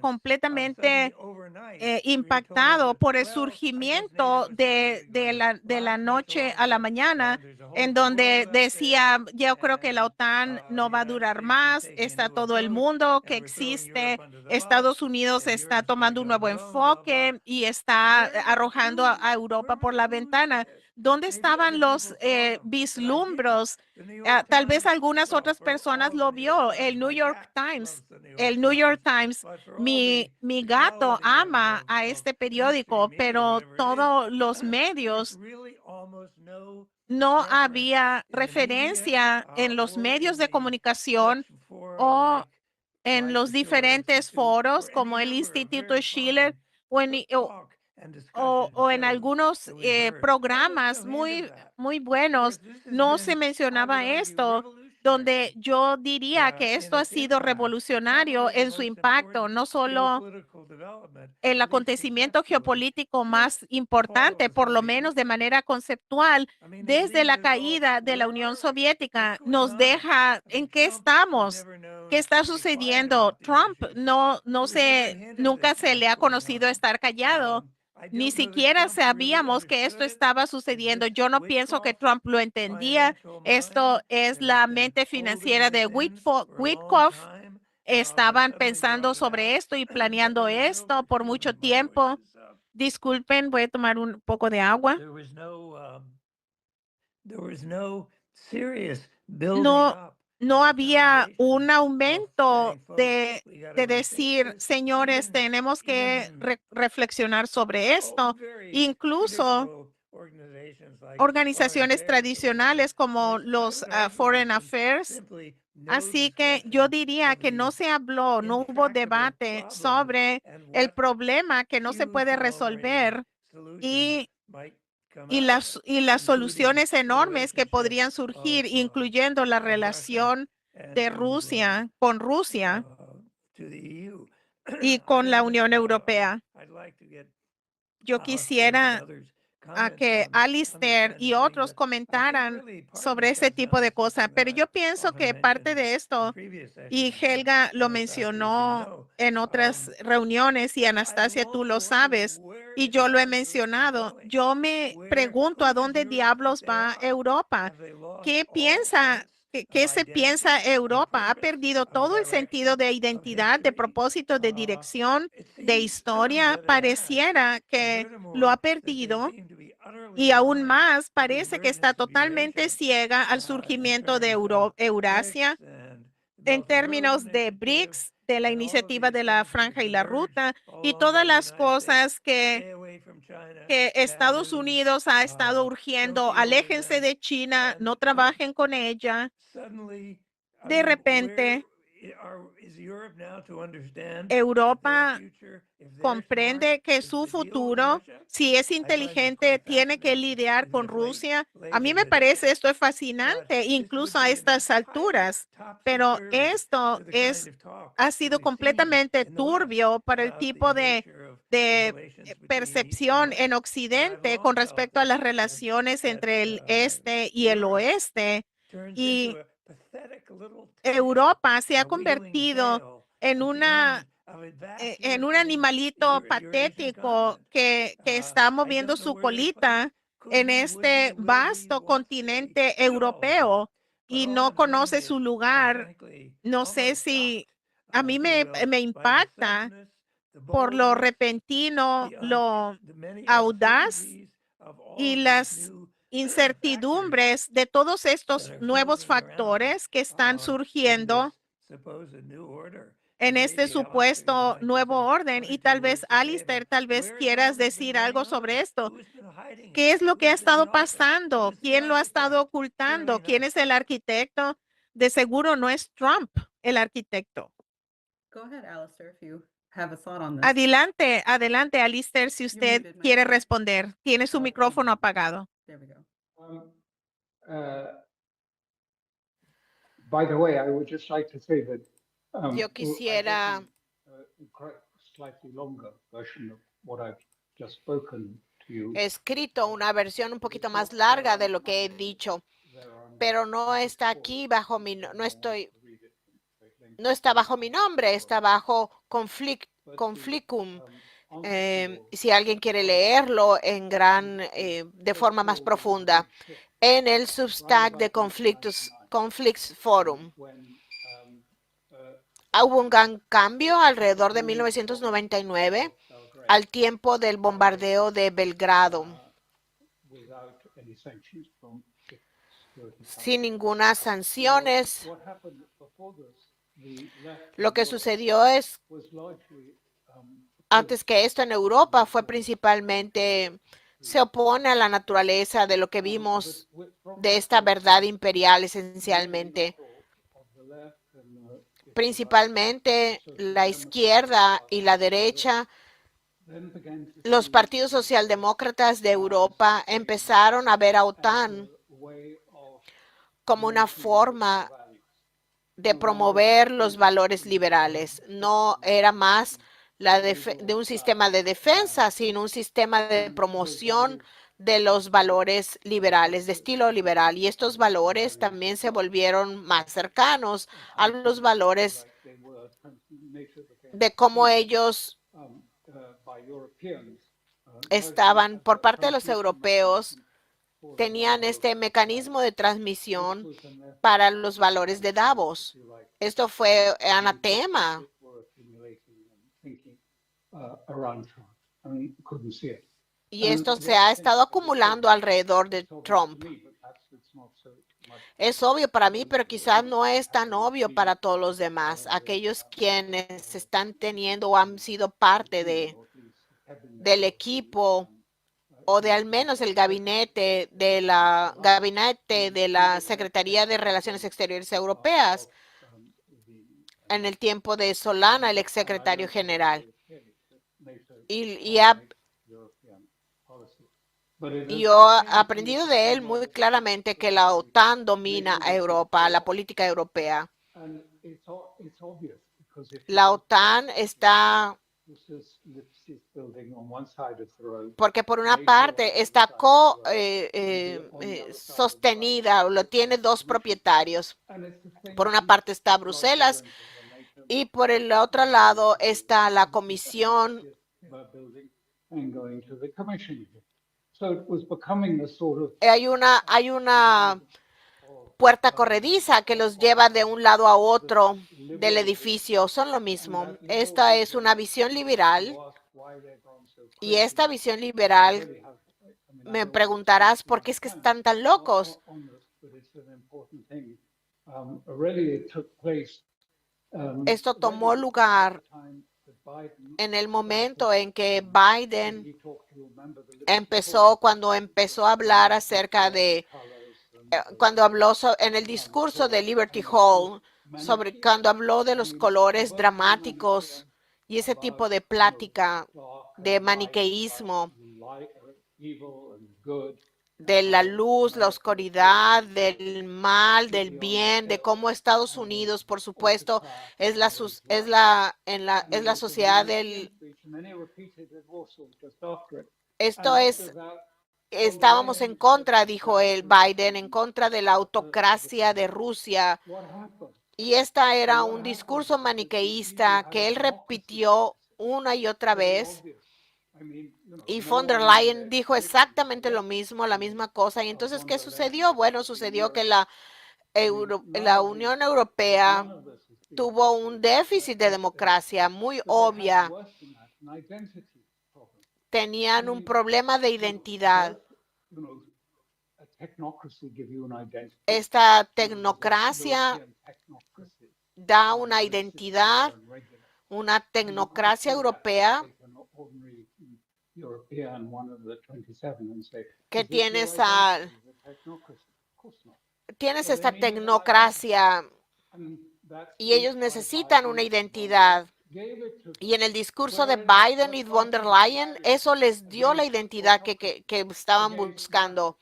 Speaker 3: completamente impactado por el surgimiento de la noche a la mañana, en donde decía, yo creo que la OTAN no va a durar más, está todo el mundo que existe, Estados Unidos está tomando un nuevo enfoque y está arrojando a Europa por la ventana. ¿Dónde estaban los vislumbros? Tal vez algunas otras personas lo vio, el New York Times. El New York Times, mi gato ama a este periódico, pero todos los medios, no había referencia en los medios de comunicación o en los diferentes foros como el Instituto Schiller, o en algunos programas muy buenos. No se mencionaba esto. donde yo diría que esto ha sido revolucionario en su impacto, no solo el acontecimiento geopolítico más importante, por lo menos de manera conceptual, desde la caída de la Unión Soviética, nos deja en qué estamos, qué está sucediendo. Trump nunca se le ha conocido estar callado. Ni siquiera sabíamos que esto estaba sucediendo. Yo no pienso que Trump lo entendía. Esto es la mente financiera de Witkoff. Estaban pensando sobre esto y planeando esto por mucho tiempo. Disculpen, voy a tomar un poco de agua. No, no había un aumento de decir, señores, tenemos que reflexionar sobre esto. Incluso organizaciones tradicionales como los Foreign Affairs. Así que yo diría que no se habló, no hubo debate sobre el problema que no se puede resolver y, y las soluciones enormes que podrían surgir, incluyendo la relación de Rusia con Rusia y con la Unión Europea. Yo quisiera a que Alistair y otros comentaran sobre ese tipo de cosas, pero yo pienso que parte de esto, y Helga lo mencionó en otras reuniones y Anastasia, tú lo sabes, y yo lo he mencionado, yo me pregunto a dónde diablos va Europa. ¿Qué piensa? ¿Qué se piensa Europa? Ha perdido todo el sentido de identidad, de propósito, de dirección, de historia. Pareciera que lo ha perdido y aún más parece que está totalmente ciega al surgimiento de Eurasia en términos de BRICS, de la iniciativa de la Franja y la Ruta y todas las cosas que Estados Unidos ha estado urgiendo. Aléjense de China, no trabajen con ella. De repente, Europa comprende que su futuro, si es inteligente, tiene que lidiar con Rusia. A mí me parece esto es fascinante, incluso a estas alturas, pero ha sido completamente turbio para el tipo de percepción en Occidente con respecto a las relaciones entre el este y el oeste. Y Europa se ha convertido en un animalito patético que está moviendo su colita en este vasto continente europeo y no conoce su lugar. No sé si a mí me impacta por lo repentino, lo audaz y las incertidumbres de todos estos nuevos factores que están surgiendo en este supuesto nuevo orden. Y tal vez, Alistair, tal vez quieras decir algo sobre esto. ¿Qué es lo que ha estado pasando? ¿Quién lo ha estado ocultando? ¿Quién es el arquitecto? De seguro no es Trump el arquitecto.
Speaker 2: Go ahead, Alistair, if you have a thought on this.
Speaker 3: Adelante, adelante, Alistair, si usted
Speaker 2: muted,
Speaker 3: quiere
Speaker 2: Michael.
Speaker 3: responder. Tiene su micrófono apagado.
Speaker 2: There we go.
Speaker 4: By the way, I would just like to say that
Speaker 1: Yo quisiera
Speaker 4: slightly longer version of what I've just spoken to you.
Speaker 1: escrito una versión un poquito más larga de lo que he dicho, pero no está aquí bajo mi, no está bajo mi nombre, está bajo Conflicum. Si alguien quiere leerlo de forma más profunda, en el Substack de Conflicts Forum. Hubo un gran cambio alrededor de 1999, al tiempo del bombardeo de Belgrado, sin ninguna sanciones. Lo que sucedió es, antes que esto en Europa, fue principalmente, se opone a la naturaleza de lo que vimos de esta verdad imperial esencialmente. Principalmente la izquierda y la derecha, los partidos socialdemócratas de Europa empezaron a ver a OTAN como una forma de promover los valores liberales. No era más de un sistema de defensa, sino un sistema de promoción de los valores liberales, de estilo liberal. Y estos valores también se volvieron más cercanos a los valores de cómo ellos estaban por parte de los europeos, tenían este mecanismo de transmisión para los valores de Davos. Esto fue anatema. Y esto se ha estado acumulando alrededor de Trump. Es obvio para mí, pero quizás no es tan obvio para todos los demás, aquellos quienes están teniendo o han sido parte del equipo o de al menos el gabinete de la Secretaría de Relaciones Exteriores Europeas en el tiempo de Solana, el exsecretario general. Y yo he aprendido de él muy claramente que la OTAN domina a Europa, la política europea. La OTAN está, porque por una parte está sostenida, lo tiene dos propietarios. Por una parte está Bruselas y por el otro lado está la Comisión. Hay una puerta corrediza que los lleva de un lado a otro del edificio. Son lo mismo. Esta es una visión liberal. Y esta visión liberal, me preguntarás por qué es que están tan locos. Esto tomó lugar en el momento en que Biden cuando empezó a hablar acerca de, cuando habló en el discurso de Liberty Hall, cuando habló de los colores dramáticos y ese tipo de plática de maniqueísmo, de la luz, la oscuridad, del mal, del bien, de cómo Estados Unidos, por supuesto, es la sociedad del... Estábamos en contra, dijo Biden, en contra de la autocracia de Rusia. Y esta era un discurso maniqueísta que él repitió una y otra vez. Y von der Leyen dijo exactamente lo mismo, la misma cosa. Y entonces, ¿qué sucedió? Bueno, sucedió que la Unión Europea tuvo un déficit de democracia muy obvia. Tenían un problema de identidad. Esta tecnocracia da una identidad, una tecnocracia europea que tienes esta tecnocracia y ellos necesitan una identidad. Y en el discurso de Biden y von der Leyen, eso les dio la identidad que estaban buscando,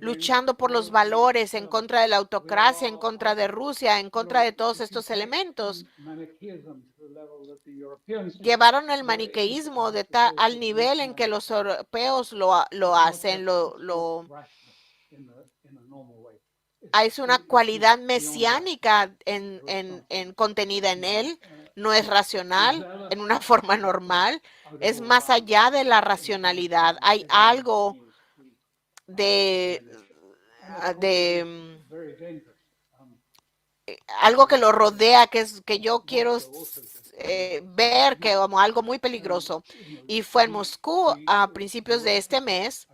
Speaker 1: luchando por los valores, en contra de la autocracia, en contra de Rusia, en contra de todos estos elementos. Llevaron el maniqueísmo al nivel en que los europeos lo hacen, hay una cualidad mesiánica contenida en él. No es racional en una forma normal, es más allá de la racionalidad. Hay algo algo que lo rodea, que yo quiero ver como algo muy peligroso. Y fue en Moscú a principios de este mes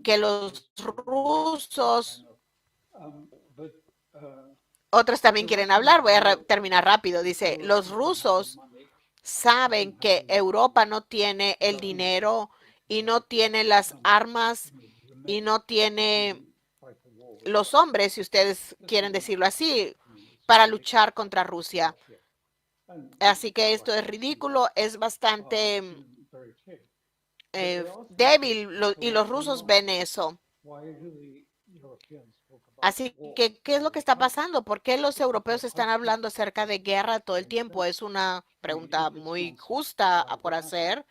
Speaker 1: que los rusos, otros también quieren hablar, voy a terminar rápido, dice, los rusos saben que Europa no tiene el dinero y no tiene las armas y no tiene los hombres, si ustedes quieren decirlo así, para luchar contra Rusia. Así que esto es ridículo, es bastante débil y los rusos ven eso. Así que, ¿qué es lo que está pasando? ¿Por qué los europeos están hablando acerca de guerra todo el tiempo? Es una pregunta muy justa por hacer.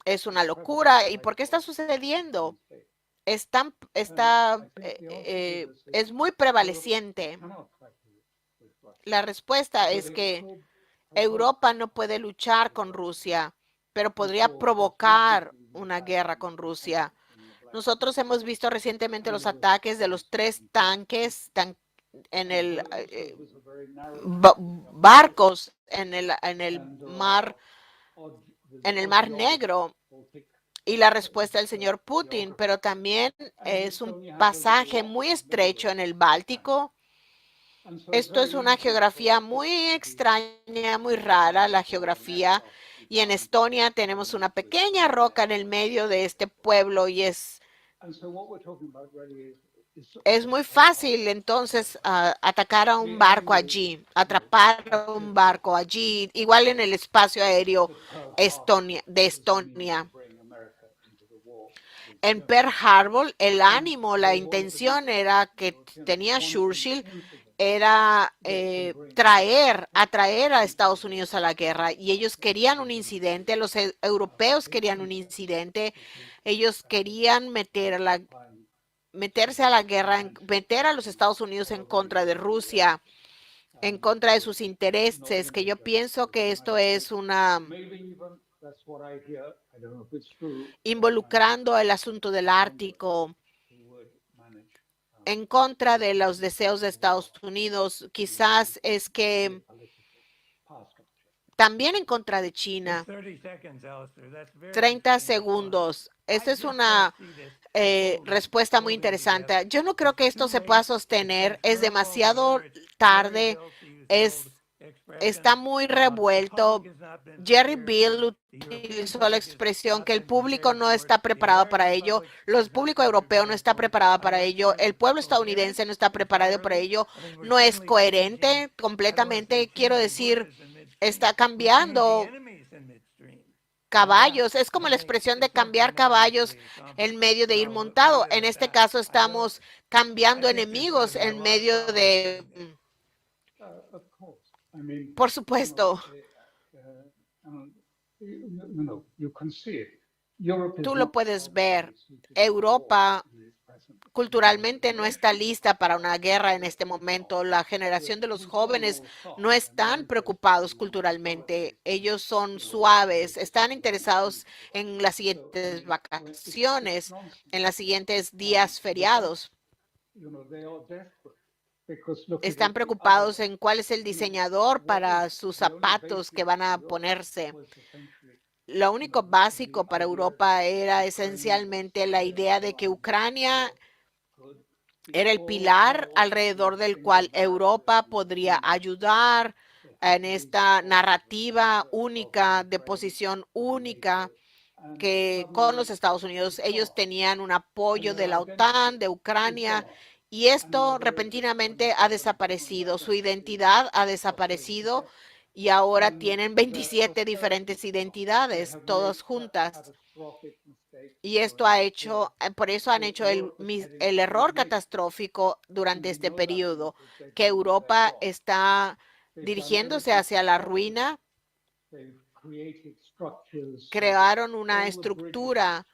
Speaker 1: Es una locura. ¿Y por qué está sucediendo? Es muy prevaleciente. La respuesta es que Europa no puede luchar con Rusia, pero podría provocar una guerra con Rusia. Nosotros hemos visto recientemente los ataques de los 3 tanques en el barcos en el Mar Negro, y la respuesta del señor Putin, pero también es un pasaje muy estrecho en el Báltico. Esto es una geografía muy extraña, muy rara, la geografía. Y en Estonia tenemos una pequeña roca en el medio de este pueblo y es muy fácil entonces atacar a un barco allí, atrapar a un barco allí, igual en el espacio aéreo de Estonia. En Pearl Harbor, el ánimo, la intención era que tenía Churchill era atraer a Estados Unidos a la guerra, y ellos querían un incidente, los europeos querían un incidente, ellos querían meterse a la guerra, meter a los Estados Unidos en contra de Rusia, en contra de sus intereses, que yo pienso que esto es involucrando el asunto del Ártico, en contra de los deseos de Estados Unidos, quizás es que también en contra de China. 30 segundos. Esta es una respuesta muy interesante. Yo no creo que esto se pueda sostener. Es demasiado tarde. Está muy revuelto. Jerry Bill utilizó la expresión que el público no está preparado para ello, el público europeo no está preparado para ello, el pueblo estadounidense no está preparado para ello, no es coherente completamente. Quiero decir, está cambiando caballos. Es como la expresión de cambiar caballos en medio de ir montado. En este caso estamos cambiando enemigos en medio de... Por supuesto. Tú lo puedes ver. Europa culturalmente no está lista para una guerra en este momento. La generación de los jóvenes no están preocupados culturalmente. Ellos son suaves, están interesados en las siguientes vacaciones, en los siguientes días feriados. Están preocupados en cuál es el diseñador para sus zapatos que van a ponerse. Lo único básico para Europa era esencialmente la idea de que Ucrania era el pilar alrededor del cual Europa podría ayudar en esta narrativa única, de posición única, que con los Estados Unidos ellos tenían un apoyo de la OTAN, de Ucrania, y esto repentinamente ha desaparecido. Su identidad ha desaparecido y ahora tienen 27 diferentes identidades, todas juntas. Y esto por eso han hecho el error catastrófico durante este periodo, que Europa está dirigiéndose hacia la ruina. Crearon una estructura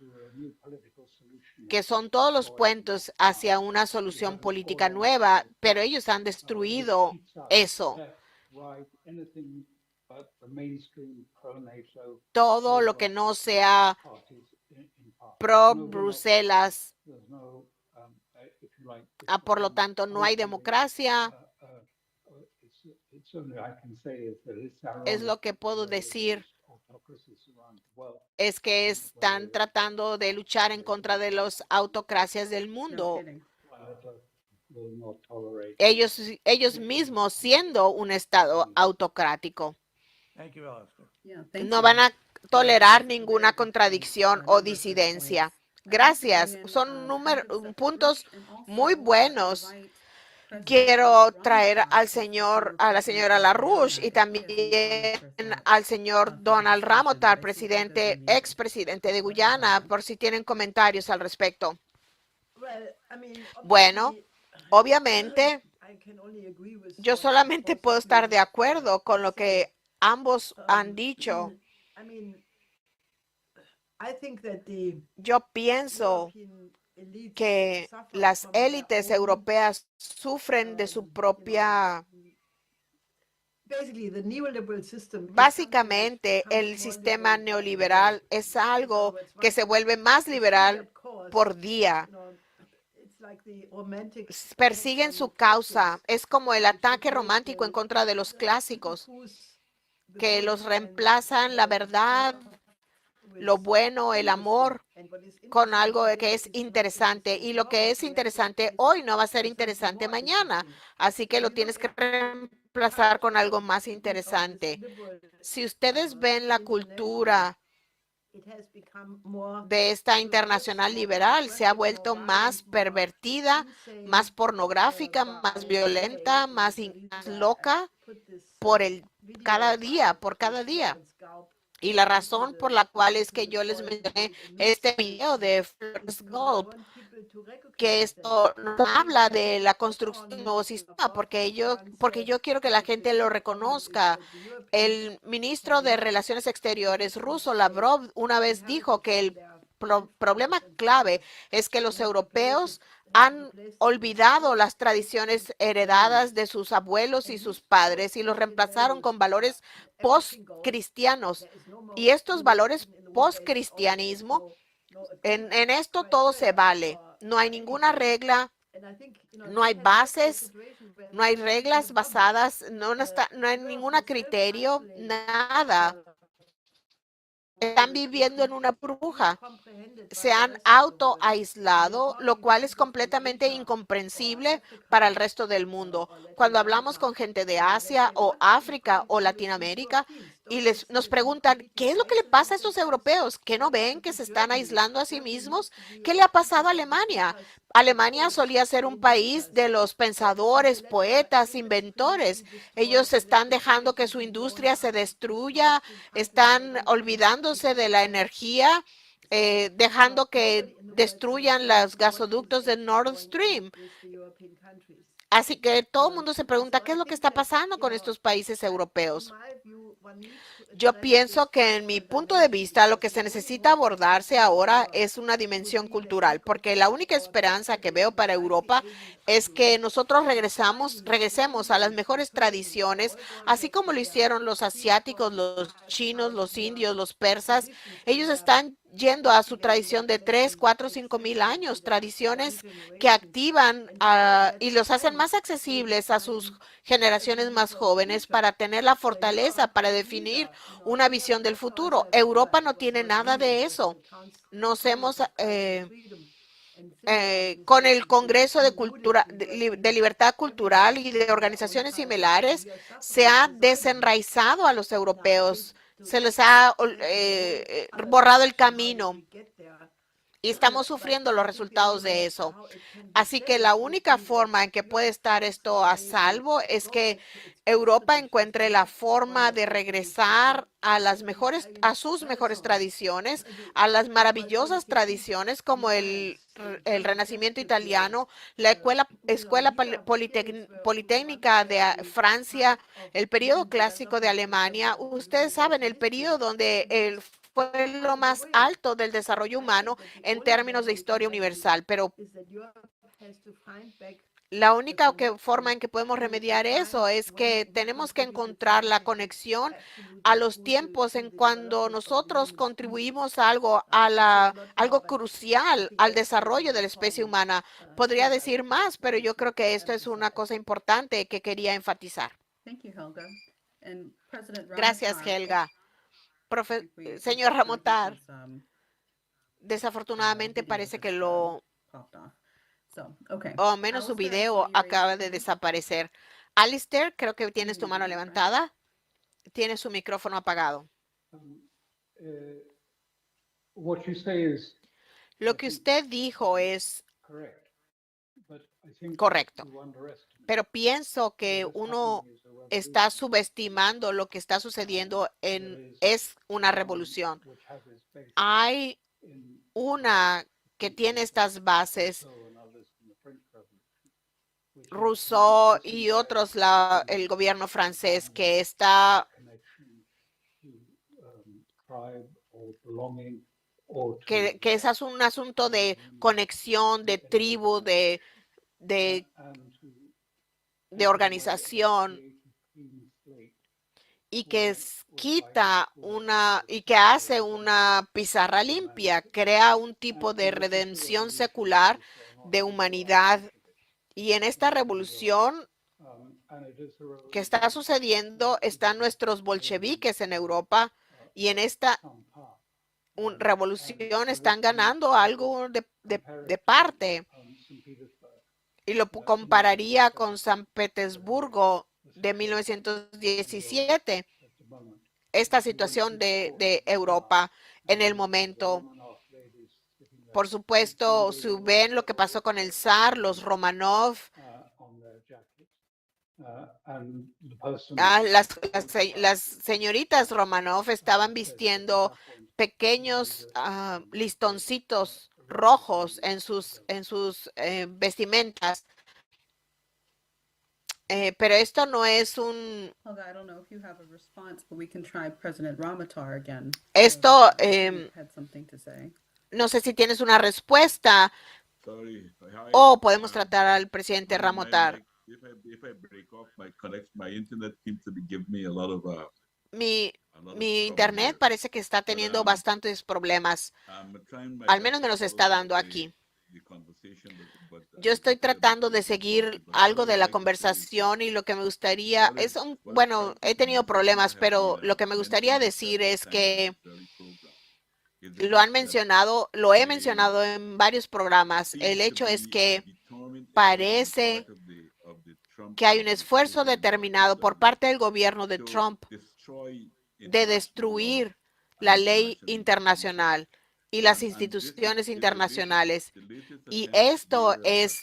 Speaker 1: que son todos los puentes hacia una solución política nueva, pero ellos han destruido eso. Todo lo que no sea pro Bruselas, por lo tanto no hay democracia. Es lo que puedo decir, es que están tratando de luchar en contra de las autocracias del mundo. Ellos mismos siendo un estado autocrático. No van a tolerar ninguna contradicción o disidencia. Gracias. Son puntos muy buenos. Quiero traer a la señora LaRouche y también al señor Donald Ramotar, expresidente de Guyana, por si tienen comentarios al respecto. Bueno, Obviamente, yo solamente puedo estar de acuerdo con lo que ambos han dicho. Yo pienso que las élites europeas sufren de su propia. Básicamente, el sistema neoliberal es algo que se vuelve más liberal por día. Persiguen su causa. Es como el ataque romántico en contra de los clásicos, que los reemplazan la verdad, lo bueno, el amor, con algo que es interesante. Y lo que es interesante hoy no va a ser interesante mañana. Así que lo tienes que reemplazar con algo más interesante. Si ustedes ven la cultura de esta internacional liberal, se ha vuelto más pervertida, más pornográfica, más violenta, más loca por cada día. Y la razón por la cual es que yo les mencioné este video de Flores Gold, que esto nos habla de la construcción de un nuevo sistema, porque yo quiero que la gente lo reconozca. El ministro de Relaciones Exteriores ruso, Lavrov, una vez dijo que el problema clave es que los europeos han olvidado las tradiciones heredadas de sus abuelos y sus padres y los reemplazaron con valores post-cristianos. Y estos valores post-cristianismo, en esto todo se vale. No hay ninguna regla, no hay bases, no hay reglas basadas, no hay ningún criterio, nada. Están viviendo en una burbuja. Se han autoaislado, lo cual es completamente incomprensible para el resto del mundo. Cuando hablamos con gente de Asia o África o Latinoamérica y nos preguntan, ¿qué es lo que le pasa a estos europeos? ¿Qué no ven que se están aislando a sí mismos? ¿Qué le ha pasado a Alemania? Alemania solía ser un país de los pensadores, poetas, inventores. Ellos están dejando que su industria se destruya, están olvidándose de la energía, dejando que destruyan los gasoductos de Nord Stream. Así que todo el mundo se pregunta, ¿qué es lo que está pasando con estos países europeos? Yo pienso que en mi punto de vista lo que se necesita abordarse ahora es una dimensión cultural, porque la única esperanza que veo para Europa es que nosotros regresemos a las mejores tradiciones, así como lo hicieron los asiáticos, los chinos, los indios, los persas. Ellos están yendo a su tradición de 3, 4, 5 mil años, tradiciones que activan y los hacen más accesibles a sus generaciones más jóvenes para tener la fortaleza para definir una visión del futuro. Europa no tiene nada de eso. Nos hemos con el Congreso de Cultura, de Libertad Cultural y de organizaciones similares, se ha desenraizado a los europeos, se les ha borrado el camino y estamos sufriendo los resultados de eso. Así que la única forma en que puede estar esto a salvo es que Europa encuentre la forma de regresar a sus mejores tradiciones, a las maravillosas tradiciones como el Renacimiento italiano, la escuela politécnica de Francia, el periodo clásico de Alemania. Ustedes saben, el periodo donde fue lo más alto del desarrollo humano en términos de historia universal, pero la única forma en que podemos remediar eso es que tenemos que encontrar la conexión a los tiempos en cuando nosotros contribuimos a algo crucial al desarrollo de la especie humana. Podría decir más, pero yo creo que esto es una cosa importante que quería enfatizar. Gracias, Helga. Señor Ramotar, desafortunadamente parece que o menos su video acaba de desaparecer. Alistair, creo que tienes tu mano levantada. Tienes su micrófono apagado.
Speaker 4: What you say is
Speaker 1: Lo que usted dijo es
Speaker 4: correct, but I think
Speaker 1: correcto,
Speaker 4: you underestimate
Speaker 1: pero pienso que
Speaker 4: what is
Speaker 1: uno
Speaker 4: happening is a revolution.
Speaker 1: está subestimando lo que está sucediendo es una revolución.
Speaker 4: Which has its basis
Speaker 1: Hay
Speaker 4: in
Speaker 1: una que tiene estas bases
Speaker 4: Rousseau and others in the French Revolution.
Speaker 1: Rousseau y otros, el gobierno francés, que está que es un asunto de conexión, de tribu, de organización, y que quita y que hace una pizarra limpia, crea un tipo de redención secular de humanidad. Y en esta revolución que está sucediendo están nuestros bolcheviques en Europa, y en esta revolución están ganando algo de parte. Y lo compararía con San Petersburgo de 1917, esta situación de Europa en el momento. Por supuesto, si ven lo que pasó con el zar, los Romanov, las señoritas Romanov estaban vistiendo pequeños listoncitos rojos en sus vestimentas. Pero esto no es un...
Speaker 2: Helga, I don't know if you have a response, but we can try President Ramotar again.
Speaker 1: Esto,
Speaker 2: He had something to say.
Speaker 1: no sé si tienes una respuesta,
Speaker 5: Sorry, hi.
Speaker 1: o podemos tratar al presidente Ramotar.
Speaker 5: If I break off my internet seems to be giving me a lot of
Speaker 1: Mi
Speaker 5: trouble
Speaker 1: internet
Speaker 5: here.
Speaker 1: parece que está teniendo bastantes problemas.
Speaker 5: I'm trying my
Speaker 1: Al
Speaker 5: best
Speaker 1: menos
Speaker 5: to
Speaker 1: me los
Speaker 5: follow
Speaker 1: está
Speaker 5: the-
Speaker 1: dando
Speaker 5: the-
Speaker 1: aquí.
Speaker 5: the conversation, but,
Speaker 1: Yo estoy tratando de seguir algo de la
Speaker 5: conversación
Speaker 1: conversación, y lo que me gustaría es bueno, he tenido problemas, pero lo que me gustaría decir es que lo he mencionado en varios programas. El hecho es que parece que hay un esfuerzo determinado por parte del gobierno de Trump de destruir la ley internacional y las instituciones internacionales. Y esto es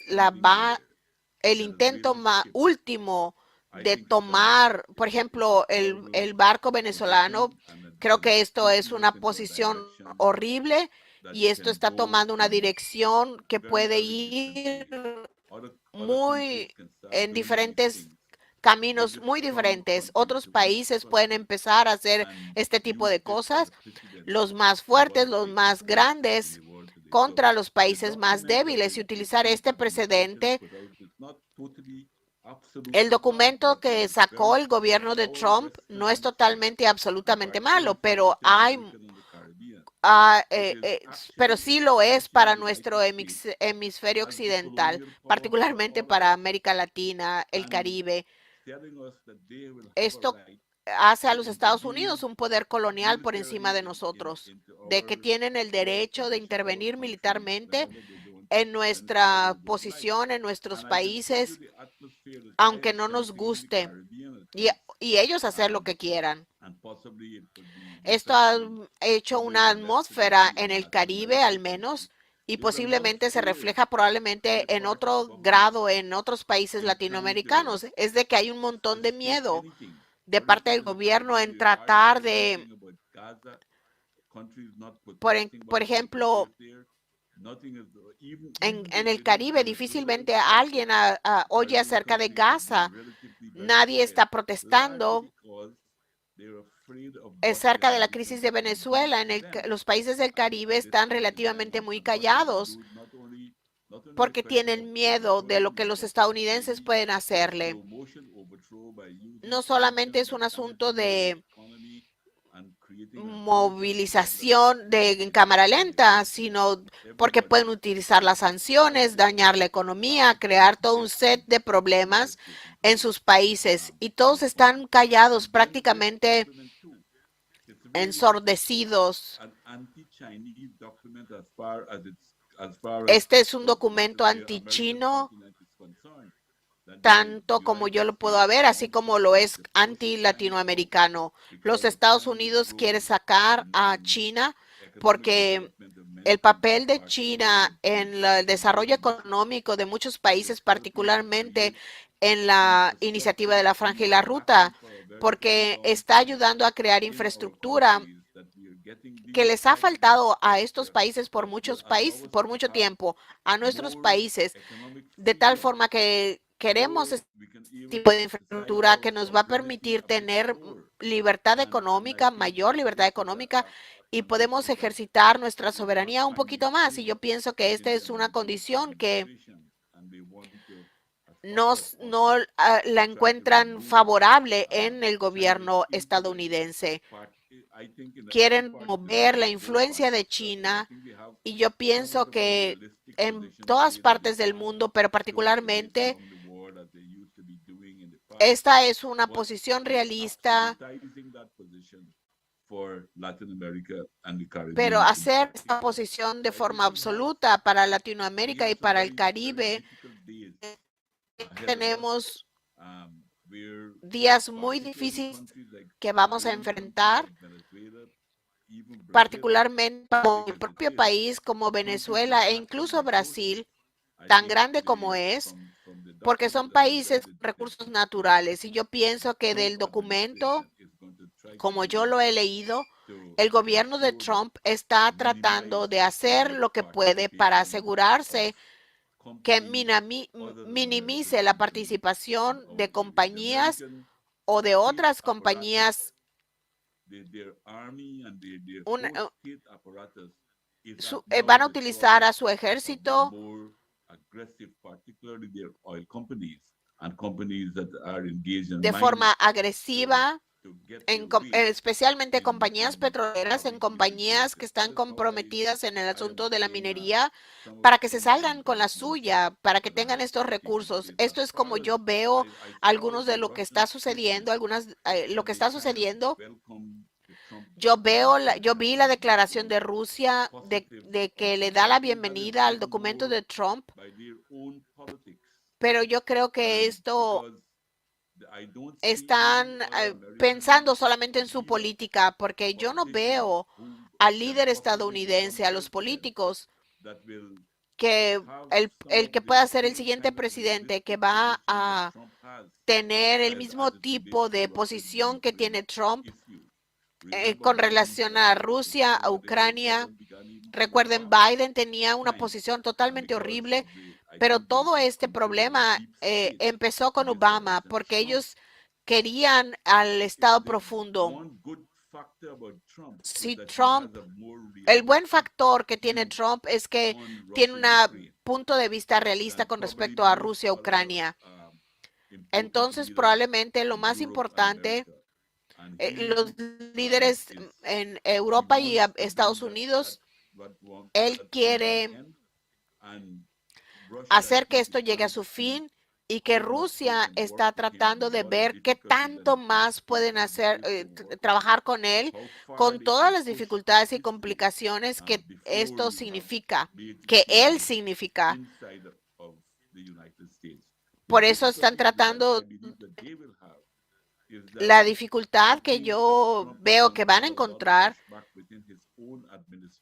Speaker 1: el intento último de tomar, por ejemplo, el barco venezolano. Creo que esto es una posición horrible, y esto está tomando una dirección que puede ir en diferentes caminos muy diferentes. Otros países pueden empezar a hacer este tipo de cosas, los más fuertes, los más grandes, contra los países más débiles, y utilizar este precedente. El documento que sacó el gobierno de Trump no es totalmente, absolutamente malo, pero pero sí lo es para nuestro hemisferio occidental, particularmente para América Latina, el Caribe. Esto hace a los Estados Unidos un poder colonial por encima de nosotros, de que tienen el derecho de intervenir militarmente en nuestra posición, en nuestros países, aunque no nos guste, y ellos hacer lo que quieran. Esto ha hecho una atmósfera en el Caribe, al menos, y posiblemente se refleja probablemente en otro grado en otros países latinoamericanos. Es de que hay un montón de miedo de parte del gobierno en tratar de, por ejemplo, en el Caribe difícilmente alguien oye acerca de Gaza. Nadie está protestando acerca de la crisis de Venezuela. Los países del Caribe están relativamente muy callados porque tienen miedo de lo que los estadounidenses pueden hacerle. No solamente es un asunto de movilización en cámara lenta, sino porque pueden utilizar las sanciones, dañar la economía, crear todo un set de problemas en sus países, y todos están callados, prácticamente ensordecidos. Este es un documento anti-chino, tanto como yo lo puedo ver, así como lo es anti-latinoamericano. Los Estados Unidos quieren sacar a China porque el papel de China en el desarrollo económico de muchos países, particularmente en la iniciativa de la Franja y la Ruta, porque está ayudando a crear infraestructura que les ha faltado a estos países por mucho tiempo, a nuestros países, de tal forma que queremos este
Speaker 5: we can even
Speaker 1: tipo de
Speaker 5: exercise
Speaker 1: infraestructura
Speaker 5: our
Speaker 1: que nos va a
Speaker 5: sovereignty
Speaker 1: permitir
Speaker 5: a bit
Speaker 1: tener
Speaker 5: more.
Speaker 1: libertad
Speaker 5: And I
Speaker 1: económica,
Speaker 5: think
Speaker 1: mayor libertad
Speaker 5: this is
Speaker 1: económica, y
Speaker 5: a
Speaker 1: podemos
Speaker 5: condition that
Speaker 1: ejercitar nuestra
Speaker 5: we are not
Speaker 1: soberanía un
Speaker 5: finding
Speaker 1: poquito más. Y
Speaker 5: safe
Speaker 1: yo pienso que esta
Speaker 5: within the
Speaker 1: es una condición que
Speaker 5: administration, and they want to
Speaker 1: nos,
Speaker 5: focus on
Speaker 1: no la
Speaker 5: try to
Speaker 1: encuentran
Speaker 5: remove
Speaker 1: favorable en el
Speaker 5: China's
Speaker 1: gobierno
Speaker 5: influence.
Speaker 1: estadounidense.
Speaker 5: But I think in
Speaker 1: Quieren
Speaker 5: every part,
Speaker 1: mover la
Speaker 5: both
Speaker 1: influencia de
Speaker 5: parts, I
Speaker 1: China,
Speaker 5: think they have
Speaker 1: y yo pienso
Speaker 5: somewhat of a
Speaker 1: que
Speaker 5: realistic
Speaker 1: en
Speaker 5: position to
Speaker 1: todas
Speaker 5: say that they
Speaker 1: partes del
Speaker 5: can't
Speaker 1: mundo, pero
Speaker 5: throw their weight
Speaker 1: particularmente
Speaker 5: around the world as they used to be doing in the past.
Speaker 1: esta es una
Speaker 5: But
Speaker 1: posición realista,
Speaker 5: absolutizing that position for Latin America and the Caribbean
Speaker 1: pero
Speaker 5: in
Speaker 1: hacer esta
Speaker 5: particular.
Speaker 1: posición de
Speaker 5: I think
Speaker 1: forma
Speaker 5: we have
Speaker 1: absoluta para
Speaker 5: we
Speaker 1: Latinoamérica y
Speaker 5: have some
Speaker 1: para el
Speaker 5: very
Speaker 1: Caribe,
Speaker 5: difficult days ahead of us.
Speaker 1: tenemos
Speaker 5: We're
Speaker 1: días muy
Speaker 5: particularly
Speaker 1: difíciles
Speaker 5: countries like
Speaker 1: que vamos a
Speaker 5: Caribbean countries
Speaker 1: enfrentar,
Speaker 5: like Venezuela, even Brazil,
Speaker 1: particularmente para
Speaker 5: big
Speaker 1: el
Speaker 5: as it
Speaker 1: propio
Speaker 5: is,
Speaker 1: país como
Speaker 5: countries that
Speaker 1: Venezuela e
Speaker 5: lack
Speaker 1: incluso
Speaker 5: the resources.
Speaker 1: Brasil,
Speaker 5: I
Speaker 1: tan
Speaker 5: think
Speaker 1: grande como
Speaker 5: they,
Speaker 1: es,
Speaker 5: from the
Speaker 1: porque
Speaker 5: document
Speaker 1: son
Speaker 5: and
Speaker 1: países con
Speaker 5: the
Speaker 1: recursos naturales. Y yo pienso que
Speaker 5: Trump
Speaker 1: del documento,
Speaker 5: administration is going to try to
Speaker 1: como
Speaker 5: do
Speaker 1: yo
Speaker 5: their
Speaker 1: lo he
Speaker 5: best
Speaker 1: leído,
Speaker 5: to
Speaker 1: el gobierno de
Speaker 5: ensure that
Speaker 1: Trump está
Speaker 5: minimize
Speaker 1: tratando de hacer
Speaker 5: the
Speaker 1: lo que puede para
Speaker 5: participation
Speaker 1: asegurarse
Speaker 5: of
Speaker 1: que
Speaker 5: companies other than
Speaker 1: minimice
Speaker 5: American
Speaker 1: la
Speaker 5: in
Speaker 1: participación
Speaker 5: our
Speaker 1: de
Speaker 5: area. The
Speaker 1: compañías
Speaker 5: American
Speaker 1: o de
Speaker 5: state
Speaker 1: otras
Speaker 5: apparatus,
Speaker 1: compañías.
Speaker 5: their army and their
Speaker 1: Una-
Speaker 5: whole state apparatus is
Speaker 1: su-
Speaker 5: at now
Speaker 1: van a
Speaker 5: the
Speaker 1: utilizar
Speaker 5: target
Speaker 1: a su
Speaker 5: of the
Speaker 1: ejército
Speaker 5: more aggressive, particularly their oil companies and companies that are engaged in
Speaker 1: de
Speaker 5: mining
Speaker 1: forma agresiva,
Speaker 5: to get their way
Speaker 1: especialmente compañías
Speaker 5: in
Speaker 1: petroleras, en
Speaker 5: having the
Speaker 1: compañías que
Speaker 5: resources.
Speaker 1: están
Speaker 5: That is how
Speaker 1: comprometidas en el
Speaker 5: I am
Speaker 1: asunto de la
Speaker 5: seeing
Speaker 1: minería,
Speaker 5: some of
Speaker 1: para que se
Speaker 5: things
Speaker 1: salgan
Speaker 5: in
Speaker 1: con la
Speaker 5: most
Speaker 1: suya, para que
Speaker 5: that
Speaker 1: tengan
Speaker 5: are
Speaker 1: estos
Speaker 5: taking
Speaker 1: recursos.
Speaker 5: place.
Speaker 1: Esto
Speaker 5: As
Speaker 1: es como
Speaker 5: far as
Speaker 1: yo veo
Speaker 5: I saw
Speaker 1: algunos
Speaker 5: the
Speaker 1: de lo que
Speaker 5: Russian
Speaker 1: está sucediendo,
Speaker 5: statement
Speaker 1: lo
Speaker 5: that
Speaker 1: que
Speaker 5: they
Speaker 1: está
Speaker 5: kind of
Speaker 1: sucediendo.
Speaker 5: welcome the Trump
Speaker 1: Yo
Speaker 5: administration
Speaker 1: yo vi la declaración de Rusia
Speaker 5: positive
Speaker 1: de que le
Speaker 5: outcome.
Speaker 1: da
Speaker 5: But I
Speaker 1: la
Speaker 5: think that is
Speaker 1: bienvenida al
Speaker 5: driven
Speaker 1: documento
Speaker 5: more
Speaker 1: de Trump,
Speaker 5: by their own politics,
Speaker 1: pero yo creo que esto
Speaker 5: because I don't see any
Speaker 1: están
Speaker 5: other American
Speaker 1: pensando solamente en su
Speaker 5: leader,
Speaker 1: política, porque yo no
Speaker 5: politician
Speaker 1: veo
Speaker 5: who
Speaker 1: al
Speaker 5: can
Speaker 1: líder
Speaker 5: possibly
Speaker 1: estadounidense,
Speaker 5: become
Speaker 1: a los
Speaker 5: president
Speaker 1: políticos,
Speaker 5: that will
Speaker 1: que
Speaker 5: have some
Speaker 1: el
Speaker 5: of
Speaker 1: que
Speaker 5: the
Speaker 1: pueda ser el
Speaker 5: same
Speaker 1: siguiente
Speaker 5: kind of
Speaker 1: presidente, que
Speaker 5: realistic
Speaker 1: va
Speaker 5: position that
Speaker 1: a
Speaker 5: Trump has
Speaker 1: tener el
Speaker 5: as
Speaker 1: mismo
Speaker 5: it relates
Speaker 1: tipo
Speaker 5: to
Speaker 1: de
Speaker 5: Russia
Speaker 1: posición que
Speaker 5: Ukraine
Speaker 1: tiene Trump
Speaker 5: issue. Remember
Speaker 1: con
Speaker 5: Biden
Speaker 1: relación
Speaker 5: said
Speaker 1: a
Speaker 5: that his
Speaker 1: Rusia, a
Speaker 5: sympathy with
Speaker 1: Ucrania.
Speaker 5: Biden began even from
Speaker 1: Recuerden,
Speaker 5: Obama
Speaker 1: Biden tenía una
Speaker 5: time,
Speaker 1: posición
Speaker 5: and
Speaker 1: totalmente
Speaker 5: because
Speaker 1: horrible,
Speaker 5: of the, I
Speaker 1: pero
Speaker 5: think
Speaker 1: todo
Speaker 5: they
Speaker 1: este
Speaker 5: considered a
Speaker 1: problema
Speaker 5: deep state
Speaker 1: empezó con
Speaker 5: in this
Speaker 1: Obama,
Speaker 5: direction.
Speaker 1: porque
Speaker 5: Trump,
Speaker 1: ellos querían al Estado
Speaker 5: the
Speaker 1: profundo.
Speaker 5: one good factor about Trump is
Speaker 1: Si
Speaker 5: that he
Speaker 1: Trump,
Speaker 5: has a more
Speaker 1: el buen
Speaker 5: realistic
Speaker 1: factor que tiene
Speaker 5: view
Speaker 1: Trump es que
Speaker 5: on
Speaker 1: tiene
Speaker 5: Russia
Speaker 1: un
Speaker 5: Ukraine
Speaker 1: punto de vista realista
Speaker 5: than
Speaker 1: con
Speaker 5: probably
Speaker 1: respecto a
Speaker 5: most
Speaker 1: Rusia,
Speaker 5: other
Speaker 1: Ucrania.
Speaker 5: important
Speaker 1: Entonces,
Speaker 5: leaders
Speaker 1: probablemente lo
Speaker 5: in
Speaker 1: más
Speaker 5: Europe and
Speaker 1: importante,
Speaker 5: America. And
Speaker 1: los
Speaker 5: he
Speaker 1: líderes
Speaker 5: is
Speaker 1: en
Speaker 5: he
Speaker 1: Europa y
Speaker 5: wants to
Speaker 1: Estados
Speaker 5: bring that
Speaker 1: Unidos, él
Speaker 5: that thing to
Speaker 1: quiere
Speaker 5: an end, and Russia, I
Speaker 1: hacer que
Speaker 5: think,
Speaker 1: esto
Speaker 5: is
Speaker 1: llegue a
Speaker 5: trying
Speaker 1: su
Speaker 5: to see
Speaker 1: fin, y que
Speaker 5: how much they
Speaker 1: Rusia
Speaker 5: can work
Speaker 1: está
Speaker 5: with him
Speaker 1: tratando
Speaker 5: with
Speaker 1: de
Speaker 5: all the
Speaker 1: ver qué
Speaker 5: difficulties and
Speaker 1: tanto
Speaker 5: the
Speaker 1: más pueden
Speaker 5: complications
Speaker 1: hacer,
Speaker 5: they face to work with him.
Speaker 1: trabajar con él,
Speaker 5: How far
Speaker 1: con
Speaker 5: they
Speaker 1: todas
Speaker 5: can
Speaker 1: las
Speaker 5: push
Speaker 1: dificultades y
Speaker 5: peacefully
Speaker 1: complicaciones que
Speaker 5: before
Speaker 1: esto
Speaker 5: you have
Speaker 1: significa,
Speaker 5: major
Speaker 1: que él
Speaker 5: changes
Speaker 1: significa.
Speaker 5: inside of the United States.
Speaker 1: Por
Speaker 5: The
Speaker 1: eso están
Speaker 5: difficulty that
Speaker 1: tratando,
Speaker 5: I believe that they will have is that
Speaker 1: la dificultad que
Speaker 5: means that
Speaker 1: yo
Speaker 5: Trump is
Speaker 1: veo
Speaker 5: going
Speaker 1: que
Speaker 5: to
Speaker 1: van
Speaker 5: have
Speaker 1: a
Speaker 5: a lot of
Speaker 1: encontrar
Speaker 5: pushback within his own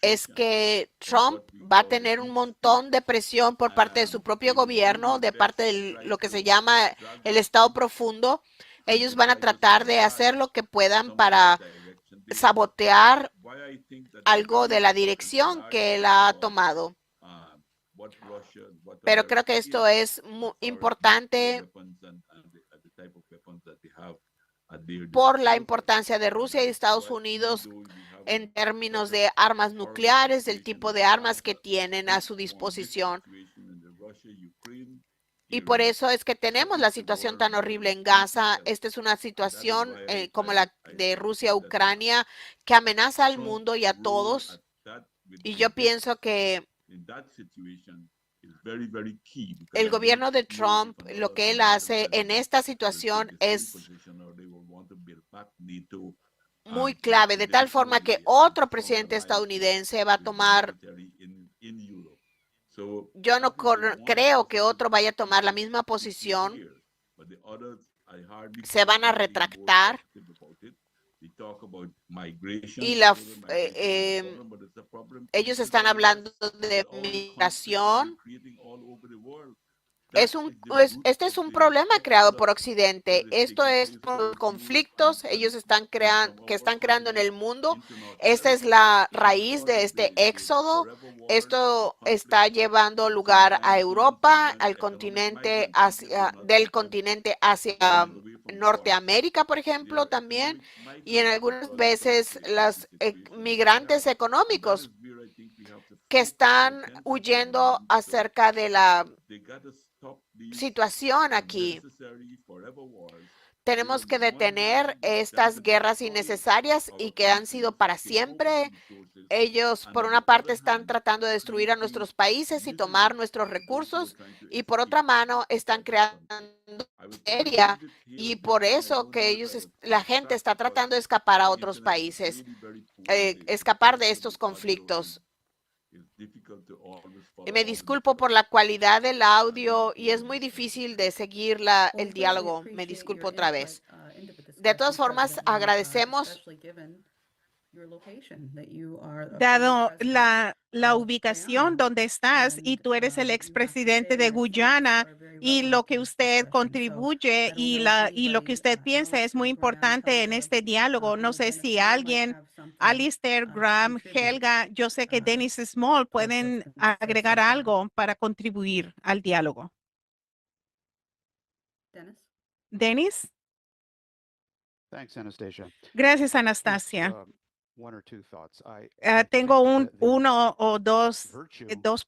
Speaker 1: es
Speaker 5: administration
Speaker 1: que
Speaker 5: from
Speaker 1: Trump
Speaker 5: what we
Speaker 1: va a
Speaker 5: call the
Speaker 1: tener un
Speaker 5: deep
Speaker 1: montón
Speaker 5: state,
Speaker 1: de presión por parte de su propio
Speaker 5: they will do
Speaker 1: gobierno,
Speaker 5: their
Speaker 1: de parte
Speaker 5: best to
Speaker 1: de
Speaker 5: try
Speaker 1: lo que se
Speaker 5: to
Speaker 1: llama
Speaker 5: drag
Speaker 1: el
Speaker 5: their
Speaker 1: Estado
Speaker 5: feet
Speaker 1: profundo.
Speaker 5: and
Speaker 1: Ellos
Speaker 5: to
Speaker 1: van a
Speaker 5: try to
Speaker 1: tratar de hacer
Speaker 5: sabotage
Speaker 1: lo que puedan
Speaker 5: some of
Speaker 1: para
Speaker 5: that direction they have.
Speaker 1: sabotear
Speaker 5: Why I think that a
Speaker 1: algo
Speaker 5: very
Speaker 1: de la
Speaker 5: important
Speaker 1: dirección
Speaker 5: large
Speaker 1: que él ha
Speaker 5: part of
Speaker 1: tomado.
Speaker 5: what Russia, what
Speaker 1: Pero creo
Speaker 5: America
Speaker 1: que
Speaker 5: is,
Speaker 1: esto es
Speaker 5: as far as nuclear
Speaker 1: importante
Speaker 5: weapons and the type of weapons that they have at their
Speaker 1: por la
Speaker 5: disposal.
Speaker 1: importancia de Rusia y Estados
Speaker 5: But even
Speaker 1: Unidos
Speaker 5: though we have
Speaker 1: en términos
Speaker 5: such
Speaker 1: de armas
Speaker 5: horrible
Speaker 1: nucleares, del
Speaker 5: situation
Speaker 1: tipo
Speaker 5: in
Speaker 1: de armas que
Speaker 5: Gaza,
Speaker 1: tienen a su
Speaker 5: on this
Speaker 1: disposición.
Speaker 5: situation in the Russia-Ukraine
Speaker 1: Y por
Speaker 5: area,
Speaker 1: eso es que tenemos
Speaker 5: this
Speaker 1: la
Speaker 5: is the
Speaker 1: situación
Speaker 5: war
Speaker 1: tan
Speaker 5: that
Speaker 1: horrible
Speaker 5: will
Speaker 1: en
Speaker 5: end
Speaker 1: Gaza.
Speaker 5: itself.
Speaker 1: Esta es una
Speaker 5: And that is
Speaker 1: situación
Speaker 5: why
Speaker 1: como la de
Speaker 5: think that
Speaker 1: Rusia-Ucrania que amenaza al
Speaker 5: Trump
Speaker 1: mundo y a
Speaker 5: rule
Speaker 1: todos.
Speaker 5: at that
Speaker 1: Y yo pienso que
Speaker 5: in that situation is very, very key, because
Speaker 1: el
Speaker 5: I don't
Speaker 1: gobierno de
Speaker 5: know
Speaker 1: Trump,
Speaker 5: if
Speaker 1: lo
Speaker 5: another
Speaker 1: que él
Speaker 5: American
Speaker 1: hace en
Speaker 5: president
Speaker 1: esta
Speaker 5: will take
Speaker 1: situación
Speaker 5: the same
Speaker 1: es
Speaker 5: position, or they will want to build back NATO
Speaker 1: muy clave, de tal forma que
Speaker 5: significantly and
Speaker 1: otro
Speaker 5: form
Speaker 1: presidente
Speaker 5: alliances
Speaker 1: estadounidense va a
Speaker 5: with the
Speaker 1: tomar.
Speaker 5: military in Europe. So
Speaker 1: Yo no
Speaker 5: that is the one
Speaker 1: creo que
Speaker 5: positive
Speaker 1: otro vaya a tomar la
Speaker 5: feature
Speaker 1: misma
Speaker 5: we see
Speaker 1: posición.
Speaker 5: here. But the others, I hardly
Speaker 1: Se
Speaker 5: see
Speaker 1: van a
Speaker 5: anything more
Speaker 1: retractar.
Speaker 5: positive about it. They talk about migration,
Speaker 1: Y
Speaker 5: irregular migration is a problem, but it's a problem
Speaker 1: ellos
Speaker 5: equal
Speaker 1: están
Speaker 5: to the
Speaker 1: hablando
Speaker 5: rest.
Speaker 1: de
Speaker 5: With all the conflicts that
Speaker 1: migración.
Speaker 5: we're creating all over the world,
Speaker 1: este es un problema creado por Occidente. Esto es por los conflictos ellos que están creando en el mundo. Esta es la raíz de este éxodo. Esto está llevando lugar a Europa, del continente hacia Norteamérica, por ejemplo, también, y en algunas veces los migrantes económicos que están huyendo acerca de la situación aquí. Tenemos que detener estas guerras innecesarias y que han sido para siempre. Ellos, por una parte, están tratando de destruir a nuestros países y tomar nuestros recursos, y por otra mano, están creando miseria, y por eso que la gente está tratando de escapar a otros países, escapar de estos conflictos. Y me disculpo por la cualidad del audio y es muy difícil de seguir el diálogo. Me disculpo otra vez. De todas formas, agradecemos.
Speaker 3: Dado la ubicación donde estás y tú eres el expresidente de Guyana y lo que usted contribuye y lo que usted piensa es muy importante en este diálogo. No sé si alguien, Alistair, Graham, Helga, yo sé que Dennis Small pueden agregar algo para contribuir al diálogo. Dennis. Gracias, Anastasia. Tengo uno o dos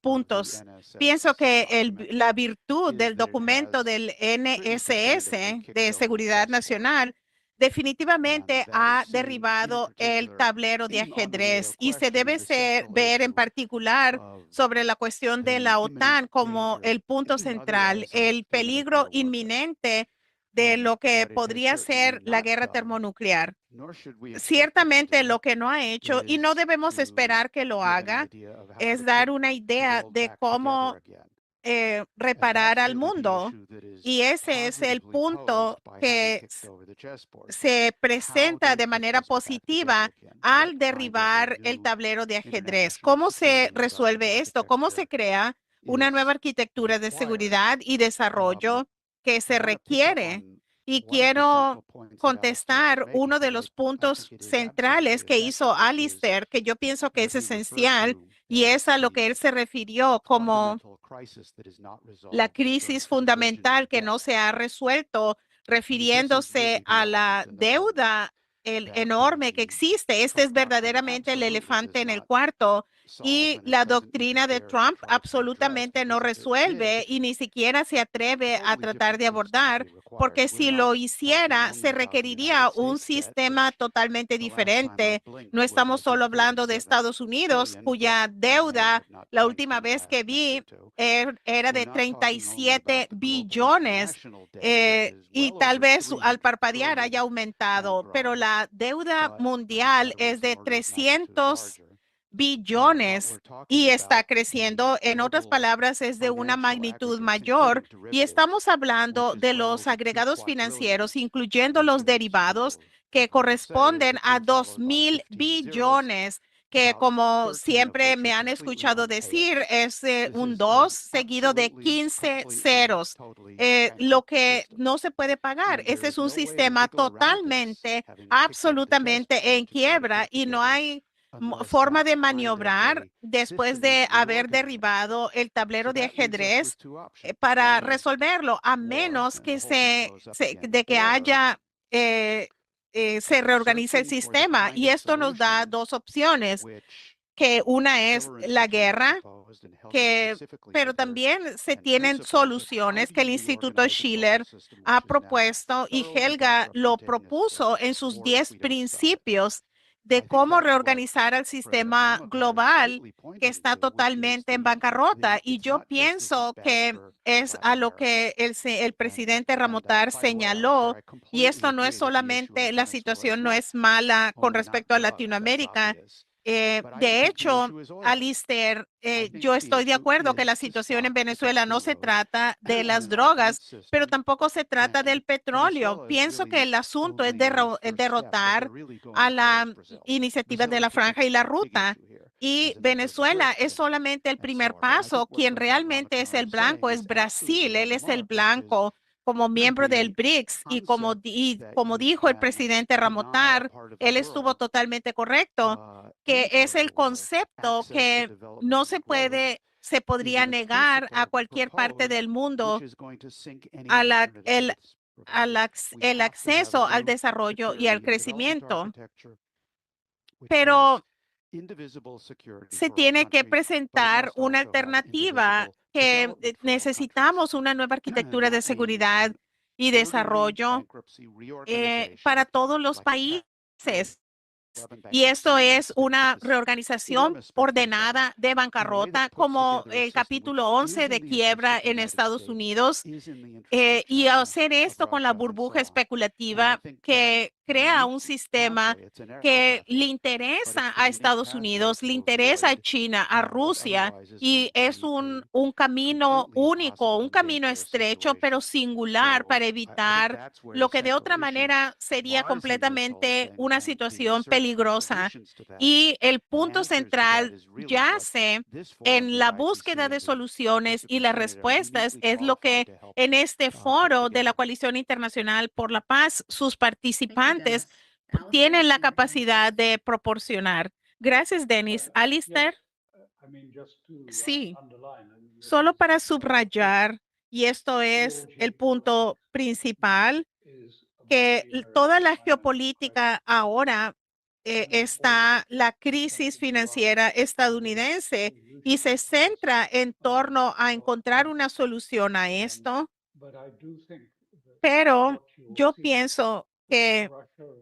Speaker 3: puntos. Pienso que la virtud del documento del NSS de Seguridad Nacional definitivamente ha derribado el tablero de ajedrez y se debe ver en particular sobre la cuestión de la OTAN como el punto central, el peligro inminente de lo que podría ser la guerra termonuclear. Ciertamente lo que no ha hecho, y no debemos esperar que lo haga, es dar una idea de cómo reparar al mundo. Y ese es el punto que se presenta de manera positiva al derribar el tablero de ajedrez. ¿Cómo se resuelve esto? ¿Cómo se crea una nueva arquitectura de seguridad y desarrollo que se requiere? Y quiero contestar uno de los puntos centrales que hizo Alistair, que yo pienso que es esencial, y es a lo que él se refirió como la crisis fundamental que no se ha resuelto, refiriéndose a la deuda enorme que existe. Este es verdaderamente el elefante en el cuarto. Y la doctrina de Trump absolutamente no resuelve y ni siquiera se atreve a tratar de abordar, porque si lo hiciera, se requeriría un sistema totalmente diferente. No estamos solo hablando de Estados Unidos, cuya deuda, la última vez que vi, era de 37 billones y tal vez al parpadear haya aumentado, pero la deuda mundial es de 300 billones y está creciendo. En otras palabras, es de una magnitud mayor y estamos hablando de los agregados financieros, incluyendo los derivados que corresponden a 2,000 billones, que como siempre me han escuchado decir, es un 2 seguido de 15 ceros, lo que no se puede pagar. Ese es un sistema totalmente, absolutamente en quiebra y no hay forma de maniobrar después de haber derribado el tablero de ajedrez para resolverlo, a menos que se reorganice el sistema. Y esto nos da dos opciones, que una es la guerra, pero también se tienen soluciones que el Instituto Schiller ha propuesto y Helga lo propuso en sus 10 principios de cómo reorganizar el sistema global que está totalmente en bancarrota. Y yo pienso que es a lo que el presidente Ramotar señaló, y esto no es solamente, la situación no es mala con respecto a Latinoamérica. De hecho, Alistair, yo estoy de acuerdo que la situación en Venezuela no se trata de las drogas, pero tampoco se trata del petróleo. Pienso que el asunto es derrotar a la iniciativa de la Franja y la Ruta. Y Venezuela es solamente el primer paso. Quien realmente es el blanco es Brasil. Él es el blanco como miembro del BRICS y como dijo el presidente Ramotar, él estuvo totalmente correcto, que es el concepto que no se podría negar a cualquier parte del mundo a el acceso al desarrollo y al crecimiento. Pero se tiene que presentar una alternativa que necesitamos una nueva arquitectura de seguridad y desarrollo para todos los países. Y esto es una reorganización ordenada de bancarrota, como el capítulo 11 de quiebra en Estados Unidos. Y hacer esto con la burbuja especulativa que crea un sistema que le interesa a Estados Unidos, le interesa a China, a Rusia, y es un camino único, un camino estrecho, pero singular para evitar lo que de otra manera sería completamente una situación peligrosa. Y el punto central yace en la búsqueda de soluciones y las respuestas es lo que en este foro de la Coalición Internacional por la Paz, sus participantes tienen la capacidad de proporcionar. Gracias, Dennis. Alistair, sí, solo para subrayar, y esto es el punto principal, que toda la geopolítica ahora está la crisis financiera estadounidense y se centra en torno a encontrar una solución a esto. Pero yo pienso que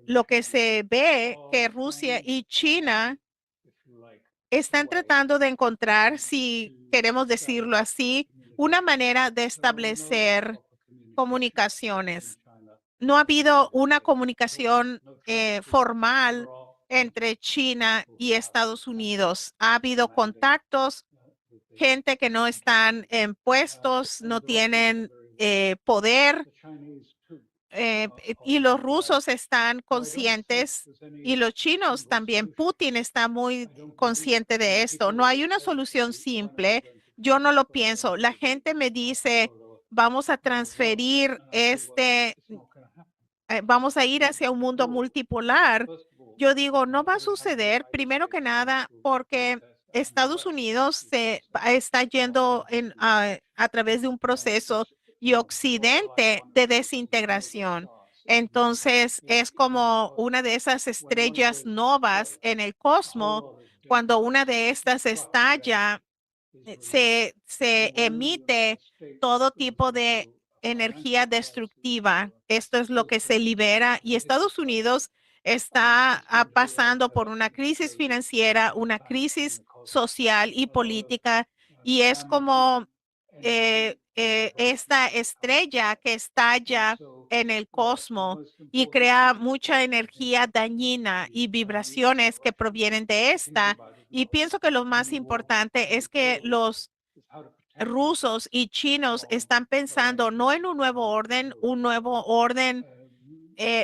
Speaker 3: lo que se ve que Rusia y China están tratando de encontrar, si queremos decirlo así, una manera de establecer comunicaciones. No ha habido una comunicación formal entre China y Estados Unidos. Ha habido contactos, gente que no están en puestos, no tienen poder, y los rusos están conscientes y los chinos también. Putin está muy consciente de esto. No hay una solución simple. Yo no lo pienso. La gente me dice, vamos a transferir vamos a ir hacia un mundo multipolar. Yo digo, no va a suceder, primero que nada, porque Estados Unidos está yendo a través de un proceso y Occidente de desintegración. Entonces, es como una de esas estrellas novas en el cosmos. Cuando una de estas estalla, se emite todo tipo de energía destructiva. Esto es lo que se libera y Estados Unidos está pasando por una crisis financiera, una crisis social y política, y es como esta estrella que estalla en el cosmos y crea mucha energía dañina y vibraciones que provienen de esta. Y pienso que lo más importante es que los rusos y chinos están pensando no en un nuevo orden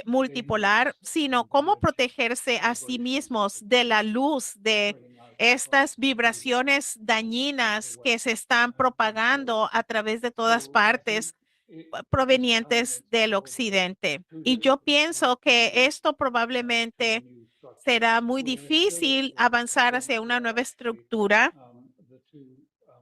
Speaker 3: multipolar, sino cómo protegerse a sí mismos de la luz de estas vibraciones dañinas que se están propagando a través de todas partes provenientes del occidente. Y yo pienso que esto probablemente será muy difícil avanzar hacia una nueva estructura.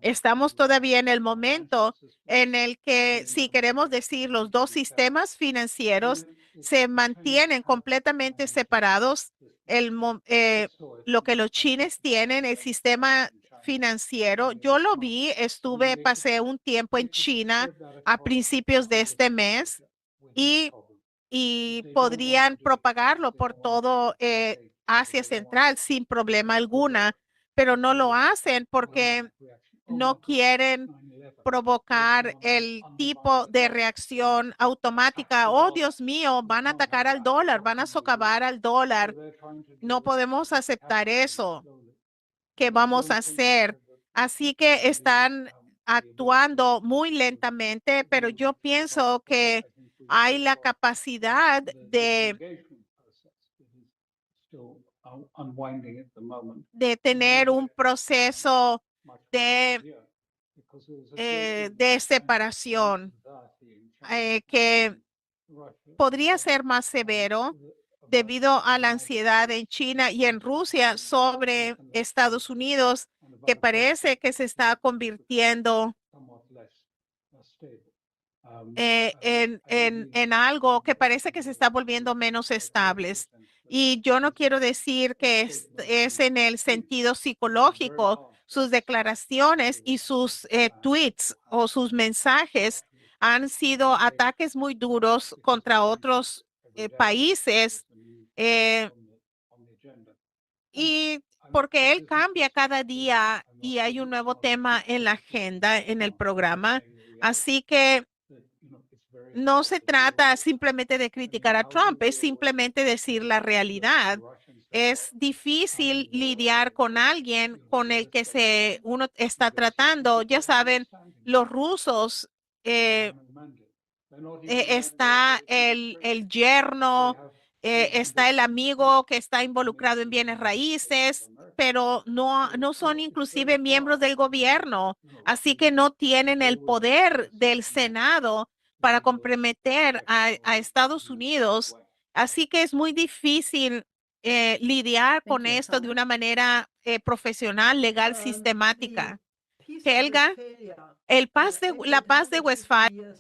Speaker 3: Estamos todavía en el momento en el que, si queremos decir, los dos sistemas financieros se mantienen completamente separados. Lo que los chinos tienen, el sistema financiero, yo lo vi, pasé un tiempo en China a principios de este mes y, y podrían propagarlo por todo Asia Central sin problema alguna, pero no lo hacen porque no quieren provocar el tipo de reacción automática. Oh, Dios mío, van a atacar al dólar, van a socavar al dólar. No podemos aceptar eso. ¿Qué vamos a hacer? Así que están actuando muy lentamente, pero yo pienso que hay la capacidad de
Speaker 4: unwinding at the moment.
Speaker 3: de tener un proceso
Speaker 4: Much more
Speaker 3: de,
Speaker 4: severe, because there was a great deal
Speaker 3: de
Speaker 4: of
Speaker 3: separación
Speaker 4: anxiety in China
Speaker 3: que
Speaker 4: and Russia
Speaker 3: podría
Speaker 4: about,
Speaker 3: ser más severo
Speaker 4: about
Speaker 3: debido a la
Speaker 4: United
Speaker 3: ansiedad
Speaker 4: States
Speaker 3: en China y en Rusia sobre Estados Unidos,
Speaker 4: and
Speaker 3: que
Speaker 4: about
Speaker 3: parece que se está convirtiendo
Speaker 4: somewhat less stable.
Speaker 3: en algo que parece que se está volviendo menos estables. Y yo no quiero decir que es en el sentido psicológico. Sus declaraciones y sus tweets o sus mensajes han sido ataques muy duros contra otros países eh, y porque él cambia cada día y hay un nuevo tema en la agenda, en el programa. Así que no se trata simplemente de criticar a Trump, es simplemente decir la realidad. Es difícil lidiar con alguien con el que uno está tratando. Ya saben, los rusos, está el yerno, está el amigo que está involucrado en bienes raíces, pero no son inclusive miembros del gobierno, así que no tienen el poder del Senado para comprometer a Estados Unidos. Así que es muy difícil lidiar con esto de una manera profesional, legal, sistemática. Helga, la paz de Westfalia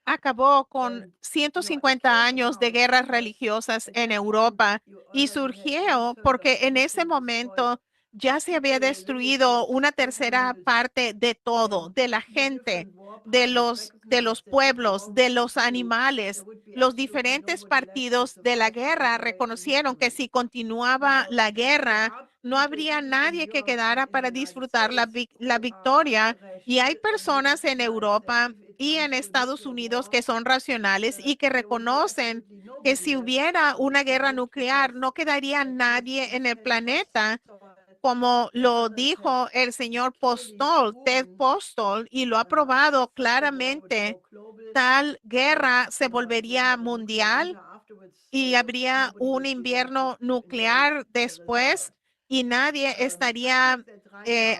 Speaker 3: acabó con 150 años de guerras religiosas en Europa y surgió porque en ese momento ya se había destruido una tercera parte de todo, de la gente, de los pueblos, de los animales. Los diferentes partidos de la guerra reconocieron que si continuaba la guerra, no habría nadie que quedara para disfrutar la victoria. Y hay personas en Europa y en Estados Unidos que son racionales y que reconocen que si hubiera una guerra nuclear, no quedaría nadie en el planeta, como lo dijo el señor Postol, Ted Postol, y lo ha probado claramente. Tal guerra se volvería mundial y habría un invierno nuclear después y nadie estaría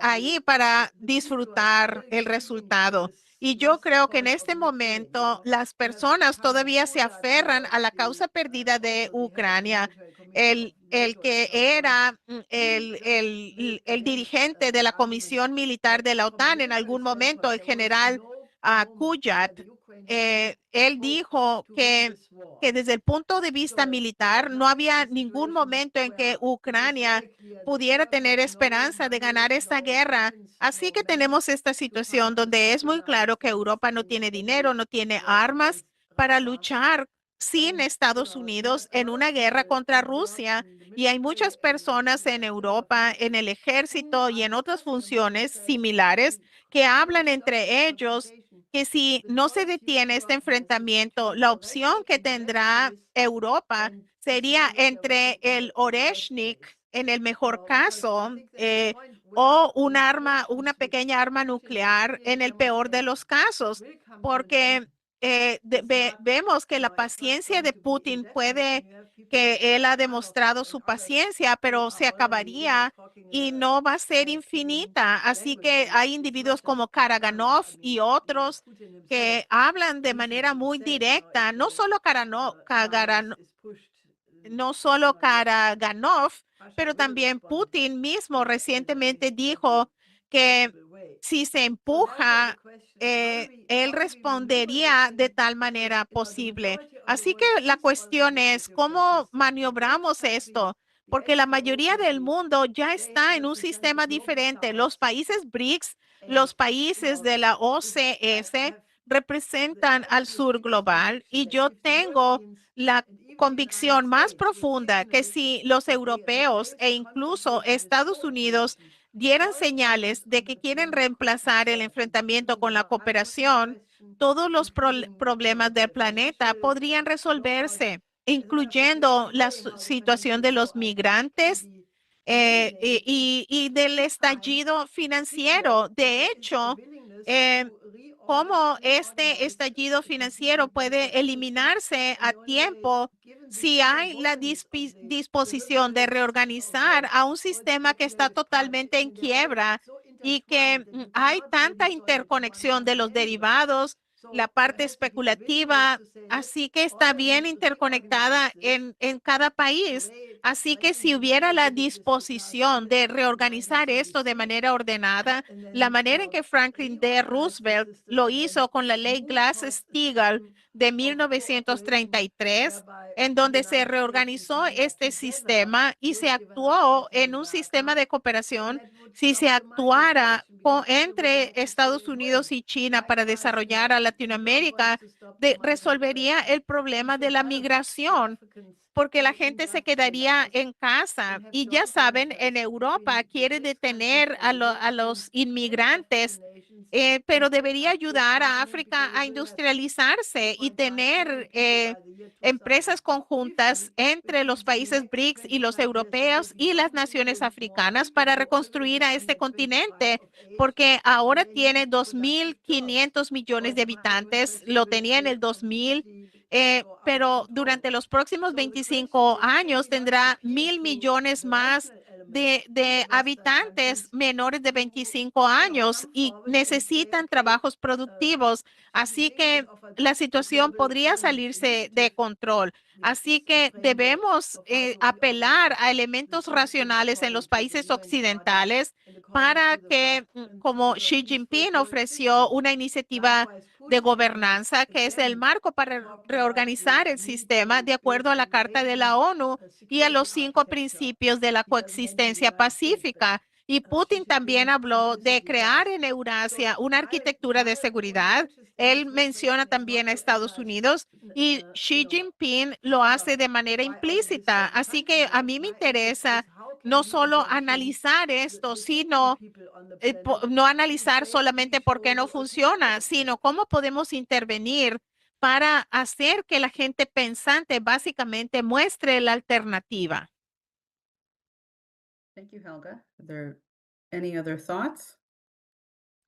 Speaker 3: ahí para disfrutar el resultado. Y yo creo que en este momento las personas todavía se aferran a la causa perdida de Ucrania. El que era el dirigente de la Comisión Militar de la OTAN en algún momento, el general Kuyat, él dijo que desde el punto de vista militar no había ningún momento en que Ucrania pudiera tener esperanza de ganar esta guerra. Así que tenemos esta situación donde es muy claro que Europa no tiene dinero, no tiene armas para luchar sin Estados Unidos en una guerra contra Rusia. Y hay muchas personas en Europa, en el ejército y en otras funciones similares que hablan entre ellos que si no se detiene este enfrentamiento, la opción que tendrá Europa sería entre el Oreshnik, en el mejor caso, o una pequeña arma nuclear en el peor de los casos, porque vemos que la paciencia de Putin que él ha demostrado su paciencia, pero se acabaría y no va a ser infinita. Así que hay individuos como Karaganov y otros que hablan de manera muy directa, no solo Karaganov, pero también Putin mismo recientemente dijo que si se empuja, él respondería de tal manera posible. Así que la cuestión es, ¿cómo maniobramos esto? Porque la mayoría del mundo ya está en un sistema diferente. Los países BRICS, los países de la OCS representan al sur global y yo tengo la convicción más profunda que si los europeos e incluso Estados Unidos dieran señales de que quieren reemplazar el enfrentamiento con la cooperación, todos los problemas del planeta podrían resolverse, incluyendo la situación de los migrantes y del estallido financiero. De hecho, cómo este estallido financiero puede eliminarse a tiempo si hay la disposición de reorganizar a un sistema que está totalmente en quiebra y que hay tanta interconexión de los derivados, la parte especulativa, así que está bien interconectada en cada país. Así que si hubiera la disposición de reorganizar esto de manera ordenada, la manera en que Franklin D. Roosevelt lo hizo con la ley Glass-Steagall de 1933, en donde se reorganizó este sistema y se actuó en un sistema de cooperación. Si se actuara entre Estados Unidos y China para desarrollar a Latinoamérica, resolvería el problema de la migración, porque la gente se quedaría en casa. Y ya saben, en Europa quiere detener a los inmigrantes, pero debería ayudar a África a industrializarse y tener empresas conjuntas entre los países BRICS y los europeos y las naciones africanas para reconstruir a este continente, porque ahora tiene 2.500 millones de habitantes, lo tenía en el 2000. Pero durante los próximos 25 años tendrá 1.000 millones más de habitantes menores de 25 años y necesitan trabajos productivos. Así que la situación podría salirse de control. Así que debemos apelar a elementos racionales en los países occidentales para que, como Xi Jinping ofreció una iniciativa de gobernanza, que es el marco para reorganizar el sistema de acuerdo a la Carta de la ONU y a los 5 principios de la coexistencia pacífica. Y Putin también habló de crear en Eurasia una arquitectura de seguridad. Él menciona también a Estados Unidos y Xi Jinping lo hace de manera implícita. Así que a mí me interesa no solo analizar esto, sino no analizar solamente por qué no funciona, sino cómo podemos intervenir para hacer que la gente pensante básicamente muestre la alternativa.
Speaker 2: Thank you, Helga. Are there any other thoughts?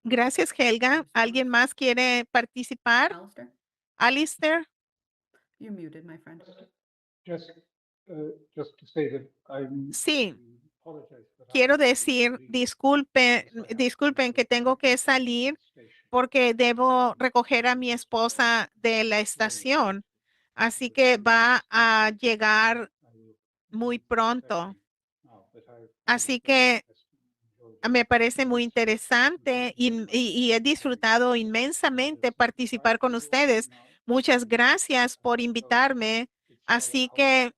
Speaker 3: Gracias, Helga. ¿Alguien más quiere participar?
Speaker 2: Alistair,
Speaker 3: Alistair,
Speaker 2: you're muted, my friend.
Speaker 4: Just to say that I'm.
Speaker 3: sí.
Speaker 4: apologize that I
Speaker 3: Quiero
Speaker 4: have to
Speaker 3: decir,
Speaker 4: leave
Speaker 3: disculpen que tengo que salir porque debo recoger a mi esposa de la estación. Así que va a llegar muy pronto. Así que me parece muy interesante y he disfrutado inmensamente participar con ustedes. Muchas gracias por invitarme. Así que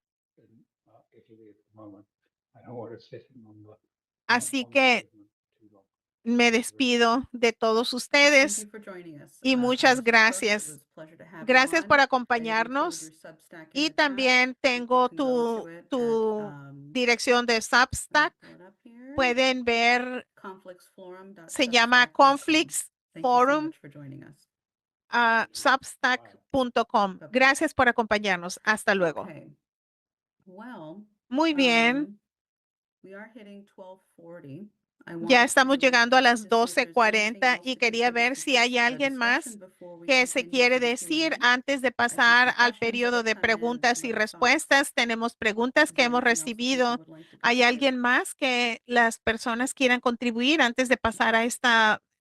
Speaker 3: me despido de todos
Speaker 2: Thank
Speaker 3: ustedes
Speaker 2: you for joining us.
Speaker 3: y muchas
Speaker 2: Alistair Cook, it
Speaker 3: gracias.
Speaker 2: was a pleasure to have you
Speaker 3: Gracias
Speaker 2: on.
Speaker 3: por
Speaker 2: I've
Speaker 3: acompañarnos.
Speaker 2: included your Substack in
Speaker 3: Y
Speaker 2: the chat.
Speaker 3: también tengo
Speaker 2: People can go to
Speaker 3: tu,
Speaker 2: it at,
Speaker 3: tu dirección de
Speaker 2: let me
Speaker 3: Substack.
Speaker 2: pull it up here.
Speaker 3: Pueden ver,
Speaker 2: Conflictsforum.substack.com.
Speaker 3: se llama Conflicts
Speaker 2: Thank you so
Speaker 3: Forum,
Speaker 2: much for joining us.
Speaker 3: substack.com. Gracias por acompañarnos. Hasta luego.
Speaker 2: Okay. Well,
Speaker 3: Muy bien.
Speaker 2: we are hitting 12:40.
Speaker 3: Ya estamos llegando a las
Speaker 2: to see if there's anything
Speaker 3: 12:40
Speaker 2: else
Speaker 3: y
Speaker 2: to
Speaker 3: quería
Speaker 2: contribute
Speaker 3: ver
Speaker 2: to
Speaker 3: si hay
Speaker 2: the
Speaker 3: alguien más
Speaker 2: discussion before we
Speaker 3: que se
Speaker 2: continue
Speaker 3: quiere
Speaker 2: to the
Speaker 3: decir
Speaker 2: Q&A.
Speaker 3: antes de
Speaker 2: I see
Speaker 3: pasar
Speaker 2: some
Speaker 3: al
Speaker 2: questions
Speaker 3: periodo
Speaker 2: that
Speaker 3: de
Speaker 2: have come in.
Speaker 3: preguntas y
Speaker 2: What are thoughts?
Speaker 3: respuestas. Tenemos preguntas que
Speaker 2: Is there
Speaker 3: hemos
Speaker 2: anything else that people
Speaker 3: recibido.
Speaker 2: would like to
Speaker 3: ¿Hay
Speaker 2: consider?
Speaker 3: alguien más que las personas quieran contribuir antes de pasar a este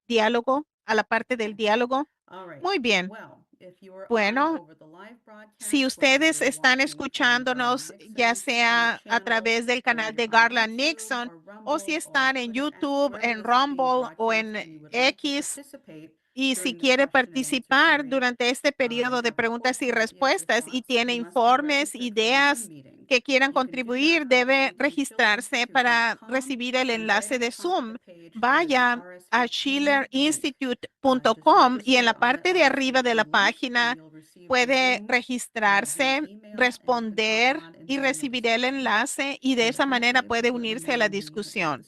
Speaker 3: diálogo, a la parte del diálogo?
Speaker 2: All right.
Speaker 3: Muy bien.
Speaker 2: Well, if you are on
Speaker 3: Bueno,
Speaker 2: over the live broadcast,
Speaker 3: si
Speaker 2: whether
Speaker 3: ustedes
Speaker 2: you're
Speaker 3: están
Speaker 2: watching from
Speaker 3: escuchándonos, ya
Speaker 2: Nixon's
Speaker 3: sea a
Speaker 2: channel
Speaker 3: través del canal
Speaker 2: or
Speaker 3: de
Speaker 2: on
Speaker 3: Garland
Speaker 2: YouTube
Speaker 3: Nixon,
Speaker 2: or
Speaker 3: o si
Speaker 2: Rumble
Speaker 3: están
Speaker 2: or
Speaker 3: en
Speaker 2: Twitter,
Speaker 3: YouTube,
Speaker 2: wherever
Speaker 3: en
Speaker 2: this is being
Speaker 3: Rumble o en
Speaker 2: broadcast and you would like to
Speaker 3: X,
Speaker 2: participate
Speaker 3: y si
Speaker 2: during the
Speaker 3: quiere
Speaker 2: question and answer
Speaker 3: participar
Speaker 2: period,
Speaker 3: durante este periodo de
Speaker 2: have
Speaker 3: preguntas y
Speaker 2: important ideas or
Speaker 3: respuestas y
Speaker 2: thoughts,
Speaker 3: tiene
Speaker 2: you must be
Speaker 3: informes,
Speaker 2: registered for the Zoom
Speaker 3: ideas
Speaker 2: meeting.
Speaker 3: que quieran
Speaker 2: You can do
Speaker 3: contribuir,
Speaker 2: that by
Speaker 3: debe
Speaker 2: going to
Speaker 3: registrarse para recibir el enlace de Zoom. Vaya a schillerinstitute.com y en la parte de arriba de la página puede registrarse, responder y recibir el enlace y de esa manera puede unirse a la discusión.